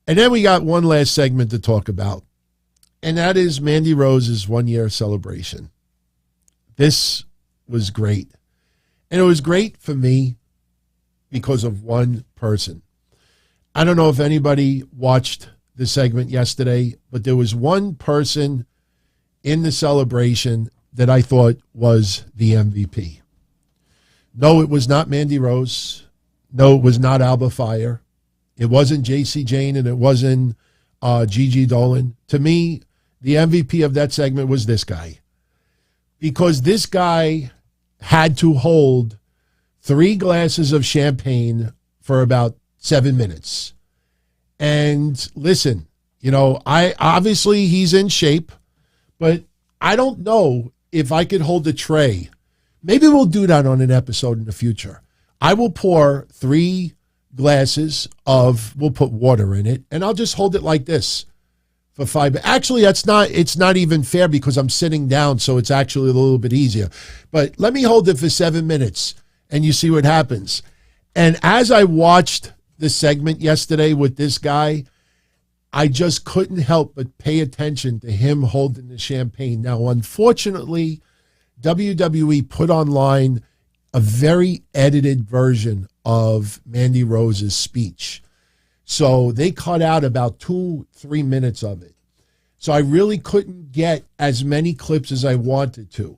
And then we got one last segment to talk about, and that is Mandy Rose's 1 year celebration. This was great. And it was great for me because of one person. I don't know if anybody watched the segment yesterday, but there was one person in the celebration that I thought was the MVP. No, it was not Mandy Rose. No, it was not Alba Fire. It wasn't JC Jane, and it wasn't Gigi Dolan. To me, the MVP of that segment was this guy. Because this guy had to hold 3 glasses of champagne for about 7 minutes. And listen, you know, obviously he's in shape, but I don't know if I could hold a tray. Maybe we'll do that on an episode in the future. I will pour 3 glasses we'll put water in it, and I'll just hold it like this for 5 minutes. Actually, it's not even fair because I'm sitting down, so it's actually a little bit easier. But let me hold it for 7 minutes, and you see what happens. And as I watched the segment yesterday with this guy, I just couldn't help but pay attention to him holding the champagne. Now, unfortunately, WWE put online a very edited version of Mandy Rose's speech. So they cut out about 2-3 minutes of it. So I really couldn't get as many clips as I wanted to.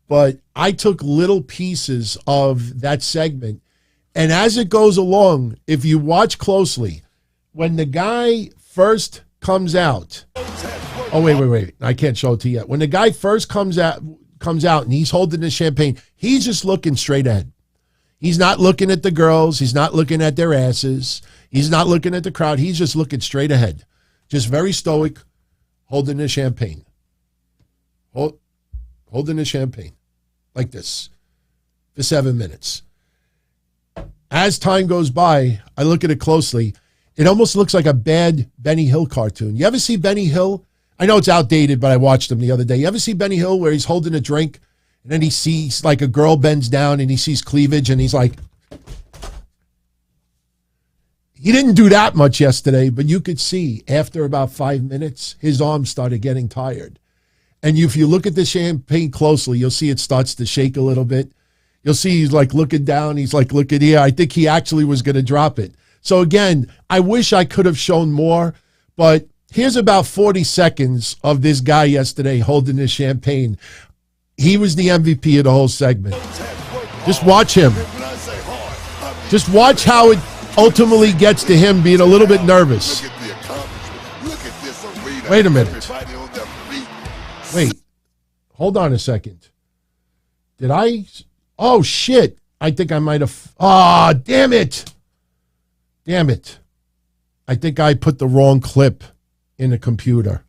But I took little pieces of that segment. And as it goes along, if you watch closely, when the guy first comes out, oh, wait. I can't show it to you yet. When the guy first comes out and he's holding the champagne, he's just looking straight ahead. He's not looking at the girls. He's not looking at their asses. He's not looking at the crowd. He's just looking straight ahead. Just very stoic, holding the champagne. Holding the champagne like this for 7 minutes. As time goes by, I look at it closely. It almost looks like a bad Benny Hill cartoon. You ever see Benny Hill? I know it's outdated, but I watched him the other day. You ever see Benny Hill where he's holding a drink and then he sees like a girl bends down and he sees cleavage and he's like, he didn't do that much yesterday, but you could see after about 5 minutes, his arms started getting tired. And if you look at the champagne closely, you'll see it starts to shake a little bit. You'll see he's like looking down. He's like looking here. I think he actually was going to drop it. So again, I wish I could have shown more, but here's about 40 seconds of this guy yesterday holding his champagne. He was the MVP of the whole segment. Just watch him. Just watch how it ultimately gets to him being a little bit nervous. Wait a minute. Wait. Hold on a second. Did I? Oh, shit. I think I might have. Ah, damn it. Damn it. I think I put the wrong clip in the computer.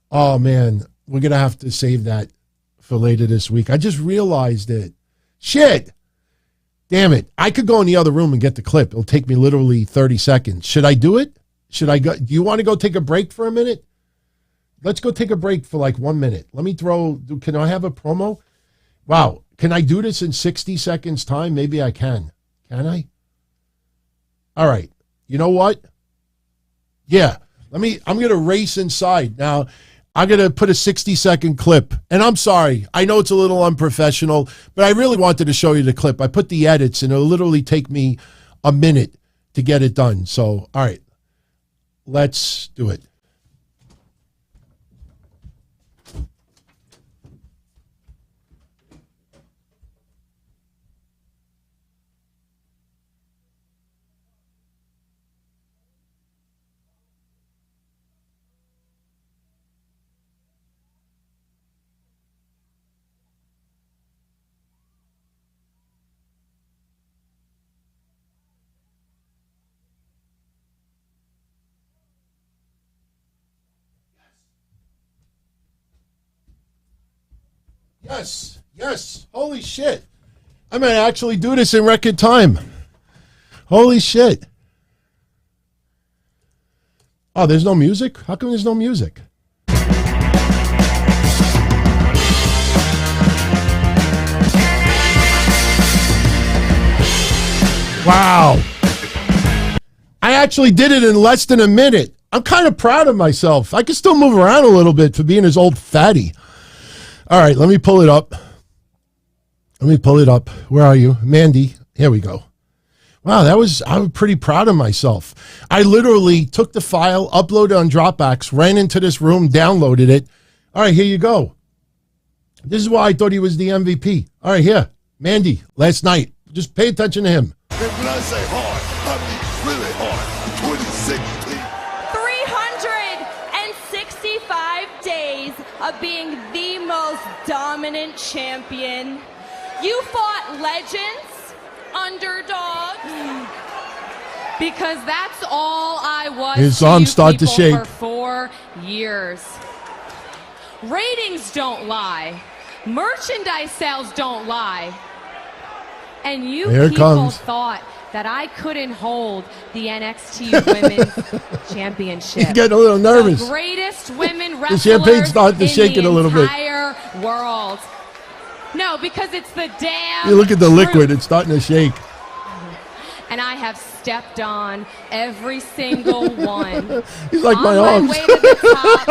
Oh, man. We're going to have to save that for later this week. I just realized it. Shit. Damn it. I could go in the other room and get the clip. It'll take me literally 30 seconds. Should I do it? Should I go? Do you want to go take a break for a minute? Let's go take a break for like 1 minute. Let me can I have a promo? Wow. Can I do this in 60 seconds time? Maybe I can. Can I? All right. You know what? Yeah. I'm going to race inside. Now, I'm going to put a 60-second clip. And I'm sorry. I know it's a little unprofessional, but I really wanted to show you the clip. I put the edits, and it'll literally take me a minute to get it done. So, all right. Let's do it. Yes. Holy shit. I might actually do this in record time. Holy shit. Oh, there's no music? How come there's no music? Wow. I actually did it in less than a minute. I'm kind of proud of myself. I can still move around a little bit for being this old fatty. All right, let me pull it up. Where are you? Mandy. Here we go. Wow, I was pretty proud of myself. I literally took the file, uploaded on Dropbox, ran into this room, downloaded it. All right, here you go. This is why I thought he was the MVP. All right, here. Mandy, last night. Just pay attention to him. And when I say hard, I mean really hard. 2016. 365 days of being the most dominant champion. You fought legends, underdogs. Because that's all I was. His arms start to shake. For 4 years. Ratings don't lie. Merchandise sales don't lie. And you Here people thought that I couldn't hold the NXT Women's Championship. He's getting a little nervous. The greatest women wrestlers The champagne's starting to shake it a little bit. entire world. No, because it's the damn You look at the truth. liquid, it's starting to shake. And I have stepped on every single one. He's like on my arms. way to the top.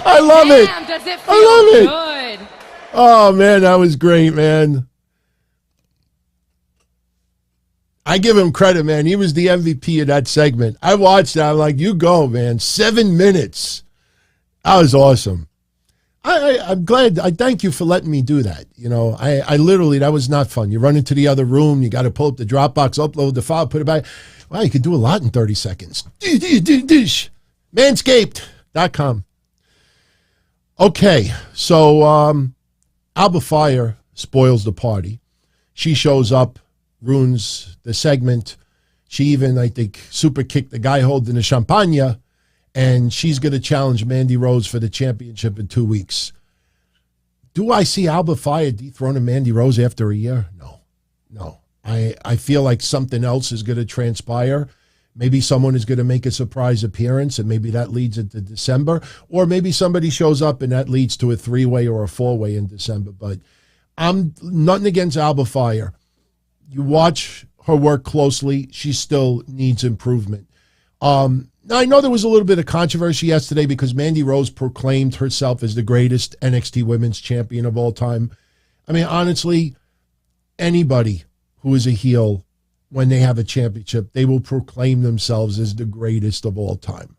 I love it. Damn, does it feel I love it. good? Oh, man, that was great, man. I give him credit, man. He was the MVP of that segment. I watched that. I'm like, you go, man. 7 minutes. That was awesome. I'm glad. I thank you for letting me do that. You know, I literally, that was not fun. You run into the other room. You got to pull up the Dropbox, upload the file, put it back. Wow, you could do a lot in 30 seconds. Manscaped.com. Okay, so Alba Fire spoils the party. She shows up, ruins the segment. She even, I think, super kicked the guy holding the champagne, and she's going to challenge Mandy Rose for the championship in 2 weeks. Do I see Alba Fire dethroning Mandy Rose after a year? No. I feel like something else is going to transpire. Maybe someone is going to make a surprise appearance, and maybe that leads into December. Or maybe somebody shows up, and that leads to a 3-way or a 4-way in December. But I'm nothing against Alba Fire. You watch her work closely, she still needs improvement. Now, I know there was a little bit of controversy yesterday because Mandy Rose proclaimed herself as the greatest NXT Women's Champion of all time. I mean, honestly, anybody who is a heel, when they have a championship, they will proclaim themselves as the greatest of all time.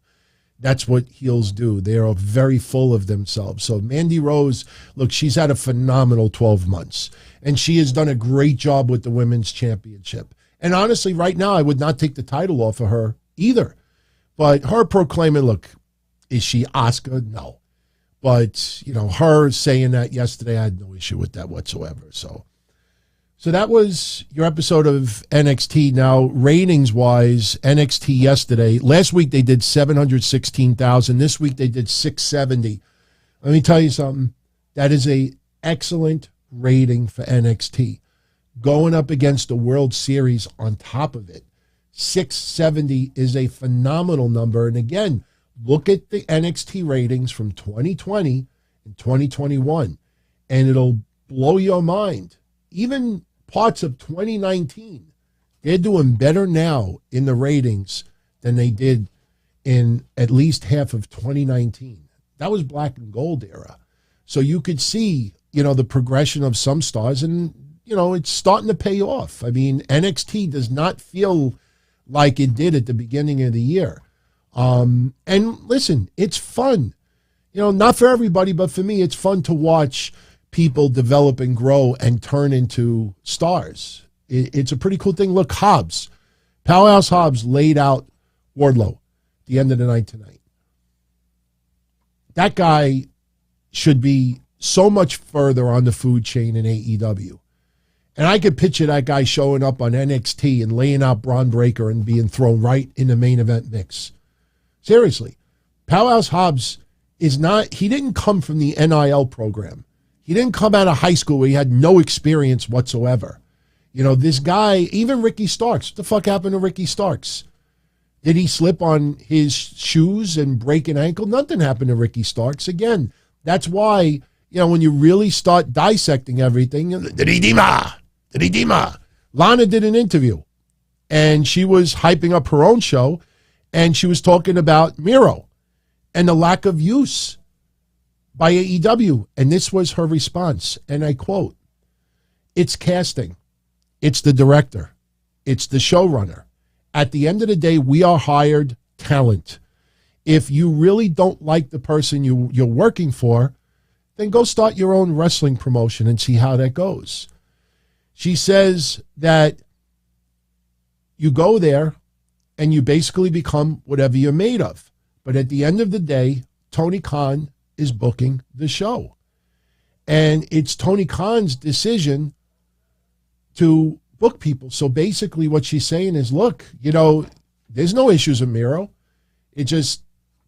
That's what heels do. They are very full of themselves. So Mandy Rose, look, she's had a phenomenal 12 months, and she has done a great job with the Women's Championship. And honestly, right now, I would not take the title off of her either. But her proclaiming, look, is she Asuka? No. But, you know, her saying that yesterday, I had no issue with that whatsoever. So that was your episode of NXT. Now, ratings-wise, NXT yesterday, last week they did 716,000. This week they did 670. Let me tell you something. That is a excellent rating for NXT. going up against the World Series on top of it. 670 is a phenomenal number. And again, look at the NXT ratings from 2020 and 2021, and it'll blow your mind. Even parts of 2019, they're doing better now in the ratings than they did in at least half of 2019. That was black and gold era. So you could see, the progression of some stars, and, it's starting to pay off. I mean, NXT does not feel like it did at the beginning of the year. And listen, it's fun. Not for everybody, but for me, it's fun to watch people develop and grow and turn into stars. It's a pretty cool thing. Look, Hobbs, Powerhouse Hobbs laid out Wardlow at the end of the night tonight. That guy should be so much further on the food chain in AEW. And I could picture that guy showing up on NXT and laying out Braun Breaker and being thrown right in the main event mix. Seriously, Powerhouse Hobbs he didn't come from the NIL program. He didn't come out of high school where he had no experience whatsoever. This guy, even Ricky Starks, what the fuck happened to Ricky Starks? Did he slip on his shoes and break an ankle? Nothing happened to Ricky Starks. Again, that's why, when you really start dissecting everything, Lana did an interview, and she was hyping up her own show, and she was talking about Miro and the lack of use by AEW. And this was her response, and I quote, "It's casting. It's the director. It's the showrunner. At the end of the day, we are hired talent. If you really don't like the person you're working for, then go start your own wrestling promotion and see how that goes." She says that you go there and you basically become whatever you're made of. But at the end of the day, Tony Khan is booking the show. And it's Tony Khan's decision to book people. So basically what she's saying is, look, there's no issues with Miro. It just,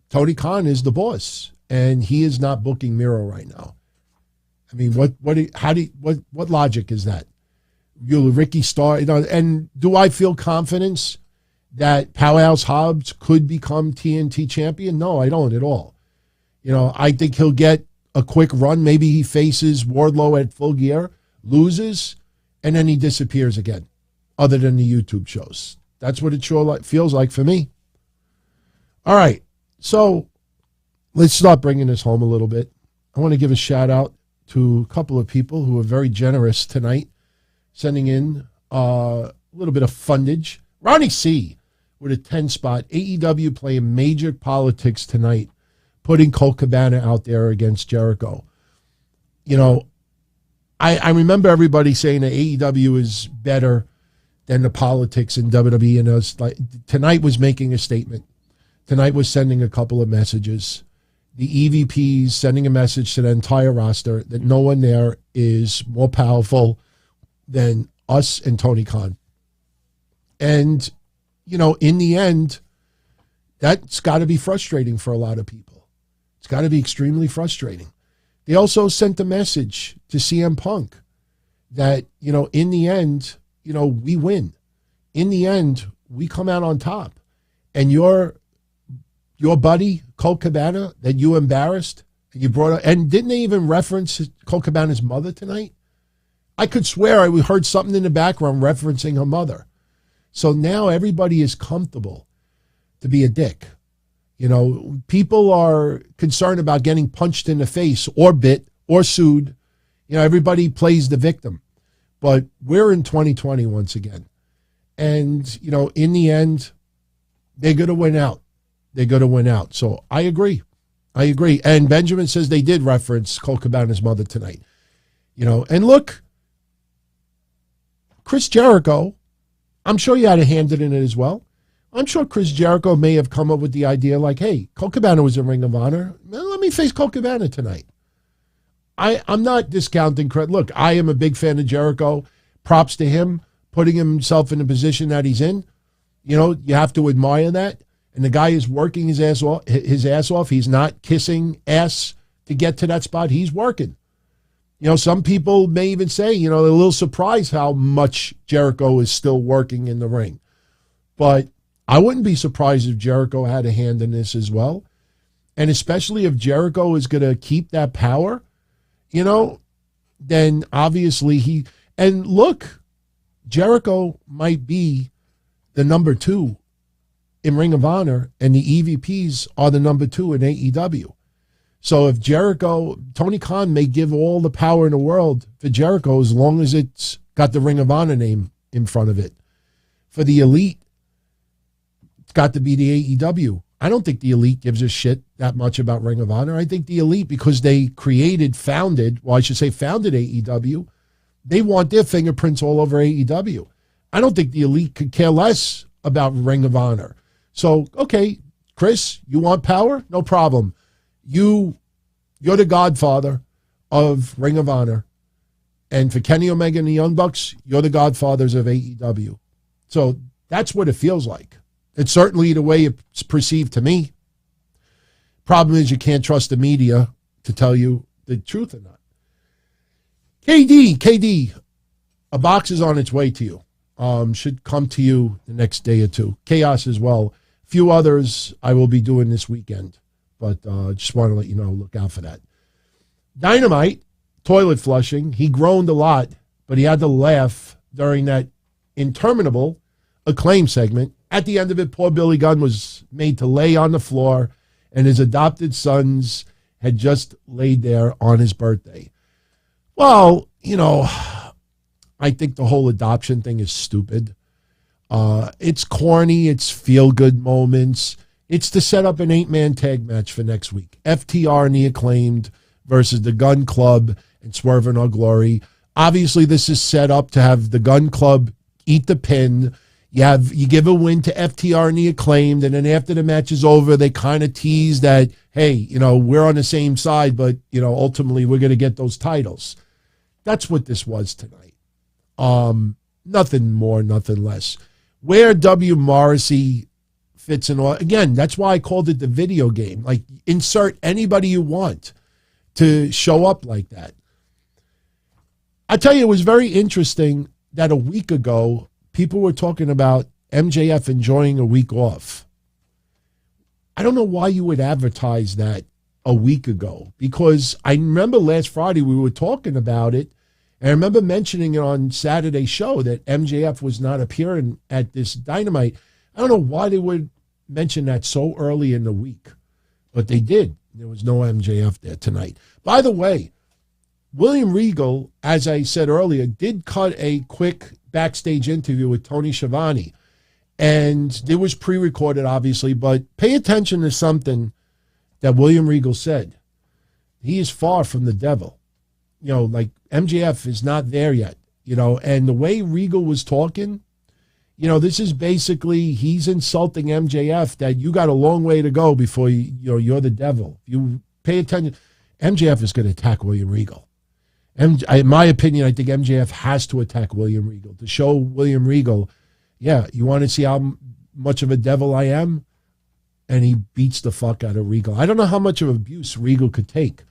Tony Khan is the boss, and he is not booking Miro right now. I mean, what logic is that? Ricky Starr, and do I feel confidence that Powerhouse Hobbs could become TNT champion? No, I don't at all. I think he'll get a quick run. Maybe he faces Wardlow at Full Gear, loses, and then he disappears again, other than the YouTube shows. That's what it sure feels like for me. All right, so let's start bringing this home a little bit. I want to give a shout out to a couple of people who were very generous tonight, sending in a little bit of fundage. Ronnie C. with a 10 spot. AEW playing major politics tonight, putting Colt Cabana out there against Jericho. I remember everybody saying that AEW is better than the politics in WWE, and us tonight was making a statement. Tonight was sending a couple of messages. The EVPs sending a message to the entire roster that no one there is more powerful than us and Tony Khan. And, in the end, that's got to be frustrating for a lot of people. It's got to be extremely frustrating. They also sent a message to CM Punk that, in the end, we win. In the end, we come out on top. And your buddy, Colt Cabana, that you embarrassed, and you brought up, and didn't they even reference Colt Cabana's mother tonight? I could swear I heard something in the background referencing her mother. So now everybody is comfortable to be a dick. People are concerned about getting punched in the face or bit or sued. Everybody plays the victim. But we're in 2020 once again. And, in the end, they're going to win out. They're going to win out. So I agree. And Benjamin says they did reference Colt Cabana's mother tonight. And look, Chris Jericho, I'm sure you had a hand in it as well. I'm sure Chris Jericho may have come up with the idea like, hey, Colt Cabana was in Ring of Honor. Let me face Colt Cabana tonight. I'm not discounting credit. Look, I am a big fan of Jericho. Props to him, putting himself in the position that he's in. You have to admire that. And the guy is working his ass off. He's not kissing ass to get to that spot. He's working. Some people may even say, they're a little surprised how much Jericho is still working in the ring. But I wouldn't be surprised if Jericho had a hand in this as well. And especially if Jericho is going to keep that power, then obviously and look, Jericho might be the number 2 in Ring of Honor, and the EVPs are the number 2 in AEW. So if Jericho, Tony Khan may give all the power in the world for Jericho as long as it's got the Ring of Honor name in front of it. For the Elite, it's got to be the AEW. I don't think the Elite gives a shit that much about Ring of Honor. I think the Elite, because they founded AEW, they want their fingerprints all over AEW. I don't think the Elite could care less about Ring of Honor. So, okay, Chris, you want power? No problem. You're the godfather of Ring of Honor. And for Kenny Omega and the Young Bucks, you're the godfathers of AEW. So that's what it feels like. It's certainly the way it's perceived to me. Problem is you can't trust the media to tell you the truth or not. KD, a box is on its way to you. Should come to you the next day or two. Chaos as well. A few others I will be doing this weekend. But just want to let you know, look out for that. Dynamite, toilet flushing. He groaned a lot, but he had to laugh during that interminable Acclaim segment. At the end of it, poor Billy Gunn was made to lay on the floor, and his adopted sons had just laid there on his birthday. Well, I think the whole adoption thing is stupid. It's corny. It's feel-good moments. It's to set up an 8-man tag match for next week. FTR and the Acclaimed versus the Gun Club and Swerve and Our Glory. Obviously, this is set up to have the Gun Club eat the pin. You give a win to FTR and the Acclaimed, and then after the match is over, they kind of tease that, hey, we're on the same side, but, ultimately we're going to get those titles. That's what this was tonight. Nothing more, nothing less. Where W. Morrissey fits in all, again, that's why I called it the video game. Like, insert anybody you want to show up like that. I tell you, it was very interesting that a week ago, people were talking about MJF enjoying a week off. I don't know why you would advertise that a week ago, because I remember last Friday we were talking about it, and I remember mentioning it on Saturday's show that MJF was not appearing at this Dynamite. I don't know why they would mention that so early in the week, but they did. There was no MJF there tonight. By the way, William Regal, as I said earlier, did cut a quick backstage interview with Tony Schiavone. And it was pre-recorded, obviously, but pay attention to something that William Regal said. He is far from the devil. Like MJF is not there yet, and the way Regal was talking, this is basically, he's insulting MJF that you got a long way to go before you're the devil. You pay attention. MJF is going to attack William Regal. In my opinion, I think MJF has to attack William Regal to show William Regal, yeah, you want to see how much of a devil I am? And he beats the fuck out of Regal. I don't know how much of abuse Regal could take,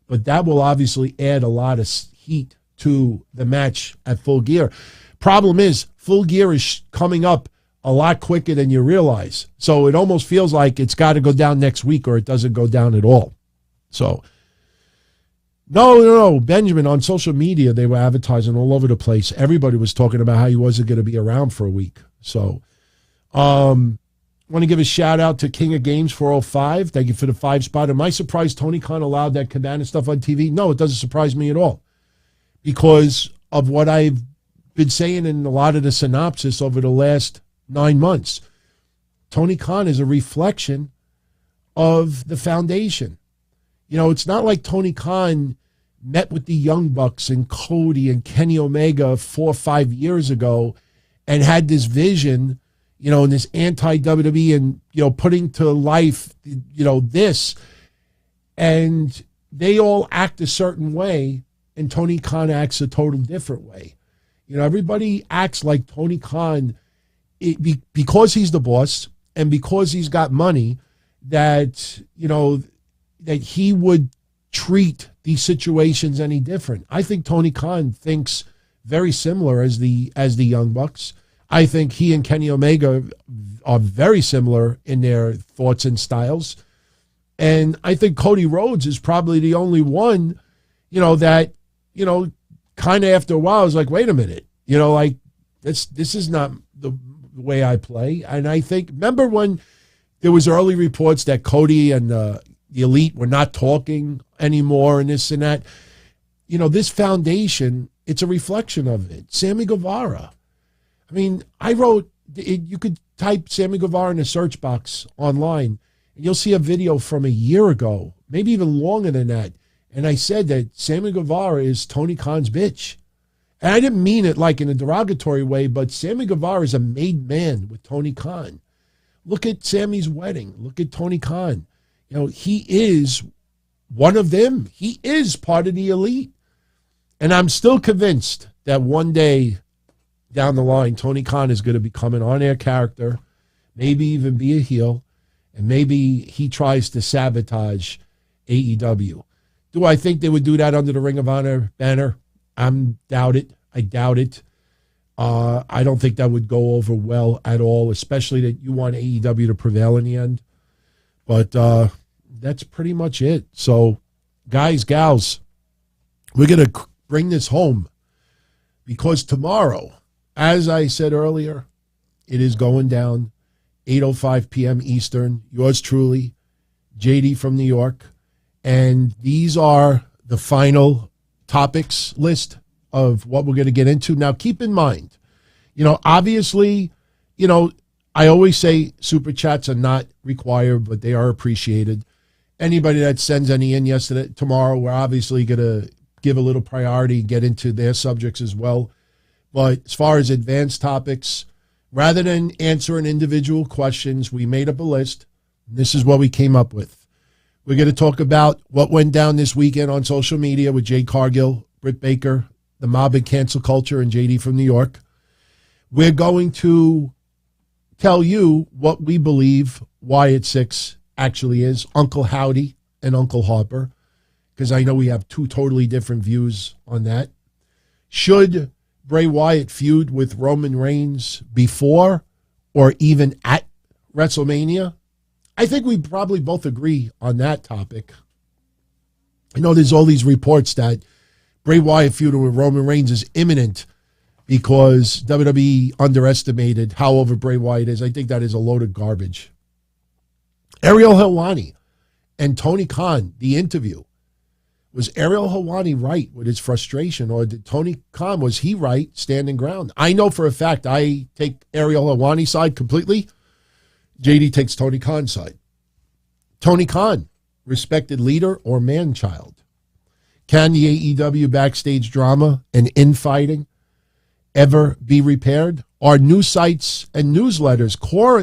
but that will obviously add a lot of heat to the match at Full Gear. Problem is, Full Gear is coming up a lot quicker than you realize. So it almost feels like it's got to go down next week or it doesn't go down at all. So, no, Benjamin, on social media, they were advertising all over the place. Everybody was talking about how he wasn't going to be around for a week. So, want to give a shout out to King of Games 405. Thank you for the 5 spot. Am I surprised Tony Khan allowed that Cabana stuff on TV? No, it doesn't surprise me at all, because of what I've been saying in a lot of the synopsis over the last 9 months. Tony Khan is a reflection of the foundation. It's not like Tony Khan met with the Young Bucks and Cody and Kenny Omega 4 or 5 years ago and had this vision, and this anti-WWE and, putting to life, this. And they all act a certain way, and Tony Khan acts a total different way. Everybody acts like Tony Khan, because he's the boss and because he's got money, that, that he would treat these situations any different. I think Tony Khan thinks very similar as the Young Bucks. I think he and Kenny Omega are very similar in their thoughts and styles. And I think Cody Rhodes is probably the only one, that, kind of after a while I was like, wait a minute, like this is not the way I play. And I think, remember when there was early reports that Cody and the Elite were not talking anymore and this and that? This foundation, it's a reflection of it. Sammy Guevara. I mean, I wrote, you could type Sammy Guevara in the search box online, and you'll see a video from a year ago, maybe even longer than that. And I said that Sammy Guevara is Tony Khan's bitch. And I didn't mean it like in a derogatory way, but Sammy Guevara is a made man with Tony Khan. Look at Sammy's wedding. Look at Tony Khan. He is one of them. He is part of the Elite. And I'm still convinced that one day down the line, Tony Khan is going to become an on-air character, maybe even be a heel, and maybe he tries to sabotage AEW. Do I think they would do that under the Ring of Honor banner? I doubt it. I don't think that would go over well at all, especially that you want AEW to prevail in the end. But that's pretty much it. So, guys, gals, we're going to bring this home because tomorrow, as I said earlier, it is going down 8:05 p.m. Eastern. Yours truly, JD from New York. And these are the final topics list of what we're going to get into. Now, keep in mind, obviously, I always say super chats are not required, but they are appreciated. Anybody that sends any in tomorrow, we're obviously going to give a little priority, get into their subjects as well. But as far as advanced topics, rather than answering individual questions, we made up a list. This is what we came up with. We're going to talk about what went down this weekend on social media with Jade Cargill, Britt Baker, the mob and cancel culture, and JD from New York. We're going to tell you what we believe Wyatt Six actually is, Uncle Howdy and Uncle Harper, because I know we have two totally different views on that. Should Bray Wyatt feud with Roman Reigns before or even at WrestleMania? I think we probably both agree on that topic. There's all these reports that Bray Wyatt feuding with Roman Reigns is imminent because WWE underestimated how over Bray Wyatt is. I think that is a load of garbage. Ariel Helwani and Tony Khan, the interview. Was Ariel Helwani right with his frustration, or did Tony Khan, was he right standing ground? I know for a fact I take Ariel Helwani's side completely. JD takes Tony Khan's side. Tony Khan, respected leader or man-child? Can the AEW backstage drama and infighting ever be repaired? Are news sites and newsletters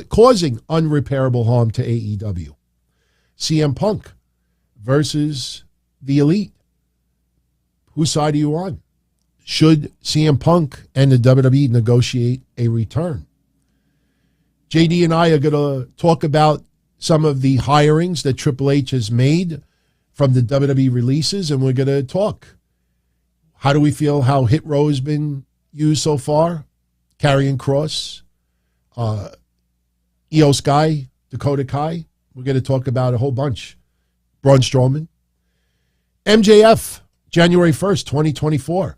causing unrepairable harm to AEW? CM Punk versus the Elite. Whose side are you on? Should CM Punk and the WWE negotiate a return? JD and I are going to talk about some of the hirings that Triple H has made from the WWE releases, and we're going to talk. How do we feel how Hit Row has been used so far? Karrion Kross, Io Sky, Dakota Kai. We're going to talk about a whole bunch. Braun Strowman. MJF, January 1st, 2024.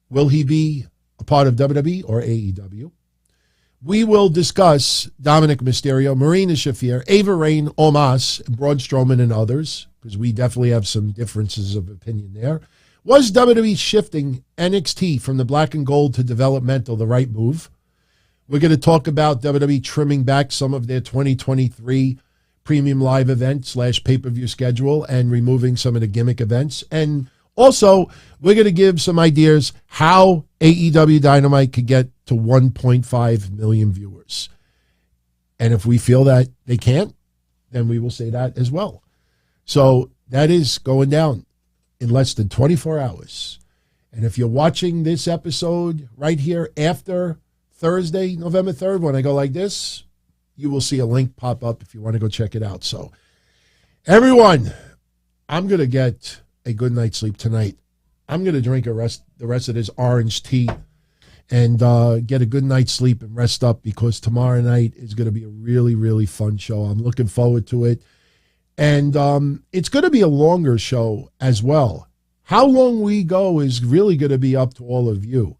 Will he be a part of WWE or AEW? We will discuss Dominic Mysterio, Marina Shafir, Ava Rain, Omos, Braun Strowman, and others, because we definitely have some differences of opinion there. Was WWE shifting NXT from the black and gold to developmental the right move? We're going to talk about WWE trimming back some of their 2023 premium live event / pay-per-view schedule and removing some of the gimmick events. And also, we're going to give some ideas how AEW Dynamite could get to 1.5 million viewers. And if we feel that they can't, then we will say that as well. So that is going down in less than 24 hours. And if you're watching this episode right here after Thursday, November 3rd, when I go like this, you will see a link pop up if you want to go check it out. So, everyone, I'm going to get a good night's sleep tonight. I'm going to drink the rest of this orange tea and get a good night's sleep and rest up, because tomorrow night is going to be a really, really fun show. I'm looking forward to it. And it's going to be a longer show as well. How long we go is really going to be up to all of you.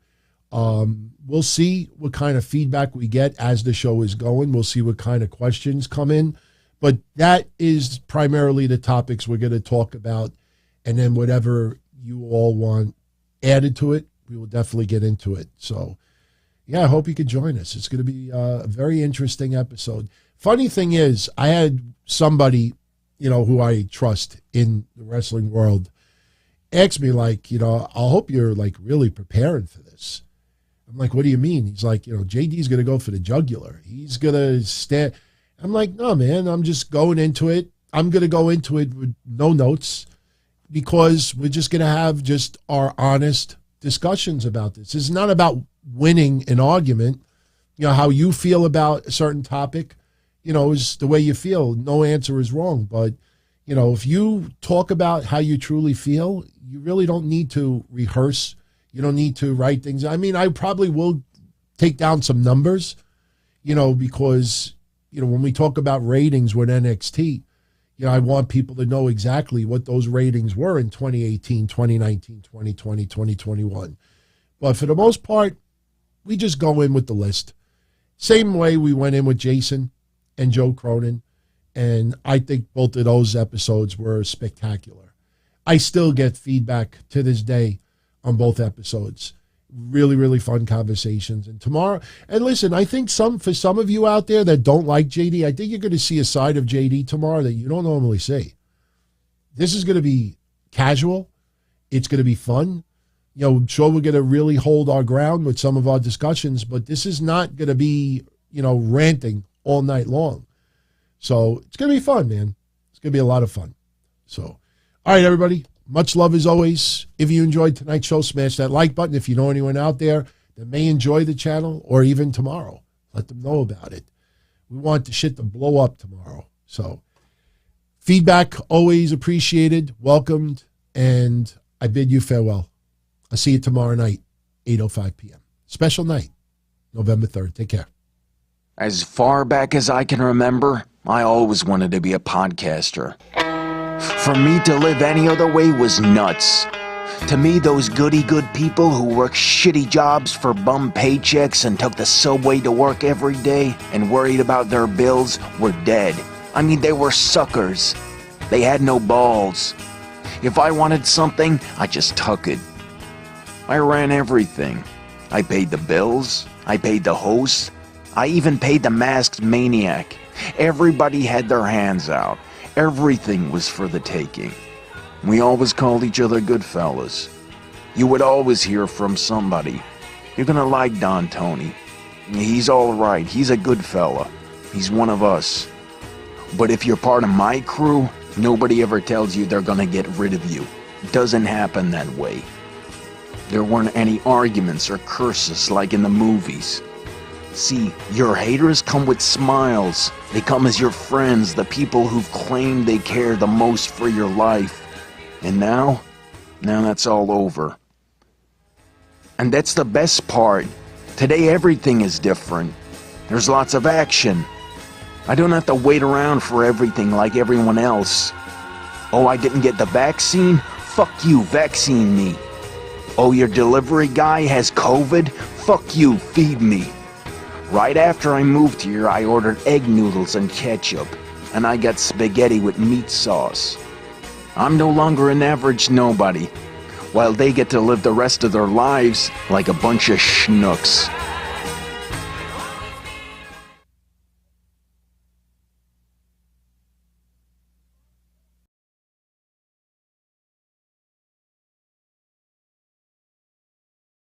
We'll see what kind of feedback we get as the show is going. We'll see what kind of questions come in. But that is primarily the topics we're going to talk about. And then whatever you all want added to it, we will definitely get into it. So, yeah, I hope you can join us. It's going to be a very interesting episode. Funny thing is, I had somebody, who I trust in the wrestling world, ask me, like, I hope you're, like, really preparing for this. I'm like, what do you mean? He's like, JD's going to go for the jugular. He's going to stand. I'm like, no, man, I'm just going into it. I'm going to go into it with no notes, because we're just going to have just our honest discussions about this. It's not about winning an argument. How you feel about a certain topic, is the way you feel. No answer is wrong. But, if you talk about how you truly feel, you really don't need to rehearse. You don't need to write things. I mean, I probably will take down some numbers, because, when we talk about ratings with NXT, I want people to know exactly what those ratings were in 2018, 2019, 2020, 2021. But for the most part, we just go in with the list. Same way we went in with Jason and Joe Cronin. And I think both of those episodes were spectacular. I still get feedback to this day on both episodes. Really, really fun conversations. And tomorrow, and listen, I think for some of you out there that don't like JD, I think you're going to see a side of JD tomorrow that you don't normally see. This is going to be casual. It's going to be fun. I'm sure we're going to really hold our ground with some of our discussions, but this is not going to be, ranting all night long. So it's going to be fun, man. It's going to be a lot of fun. So, all right, everybody. Much love as always. If you enjoyed tonight's show, smash that like button. If you know anyone out there that may enjoy the channel, or even tomorrow, let them know about it. We want the shit to blow up tomorrow. So feedback always appreciated, welcomed, and I bid you farewell. I'll see you tomorrow night, 8:05 p.m. Special night, November 3rd. Take care. As far back as I can remember, I always wanted to be a podcaster. For me to live any other way was nuts. To me, those goody-good people who worked shitty jobs for bum paychecks and took the subway to work every day and worried about their bills were dead. I mean, they were suckers. They had no balls. If I wanted something, I just took it. I ran everything. I paid the bills. I paid the host. I even paid the masked maniac. Everybody had their hands out. Everything was for the taking. We always called each other good fellas. You would always hear from somebody. You're gonna like Don Tony. He's all right. He's a good fella. He's one of us. But if you're part of my crew, nobody ever tells you they're gonna get rid of you. It doesn't happen that way. There weren't any arguments or curses like in the movies. See, your haters come with smiles. They come as your friends, the people who've claimed they care the most for your life. And now that's all over. And that's the best part. Today everything is different. There's lots of action. I don't have to wait around for everything like everyone else. Oh, I didn't get the vaccine? Fuck you, vaccine me. Oh, your delivery guy has COVID? Fuck you, feed me. Right after I moved here, I ordered egg noodles and ketchup, and I got spaghetti with meat sauce. I'm no longer an average nobody, while they get to live the rest of their lives like a bunch of schnooks.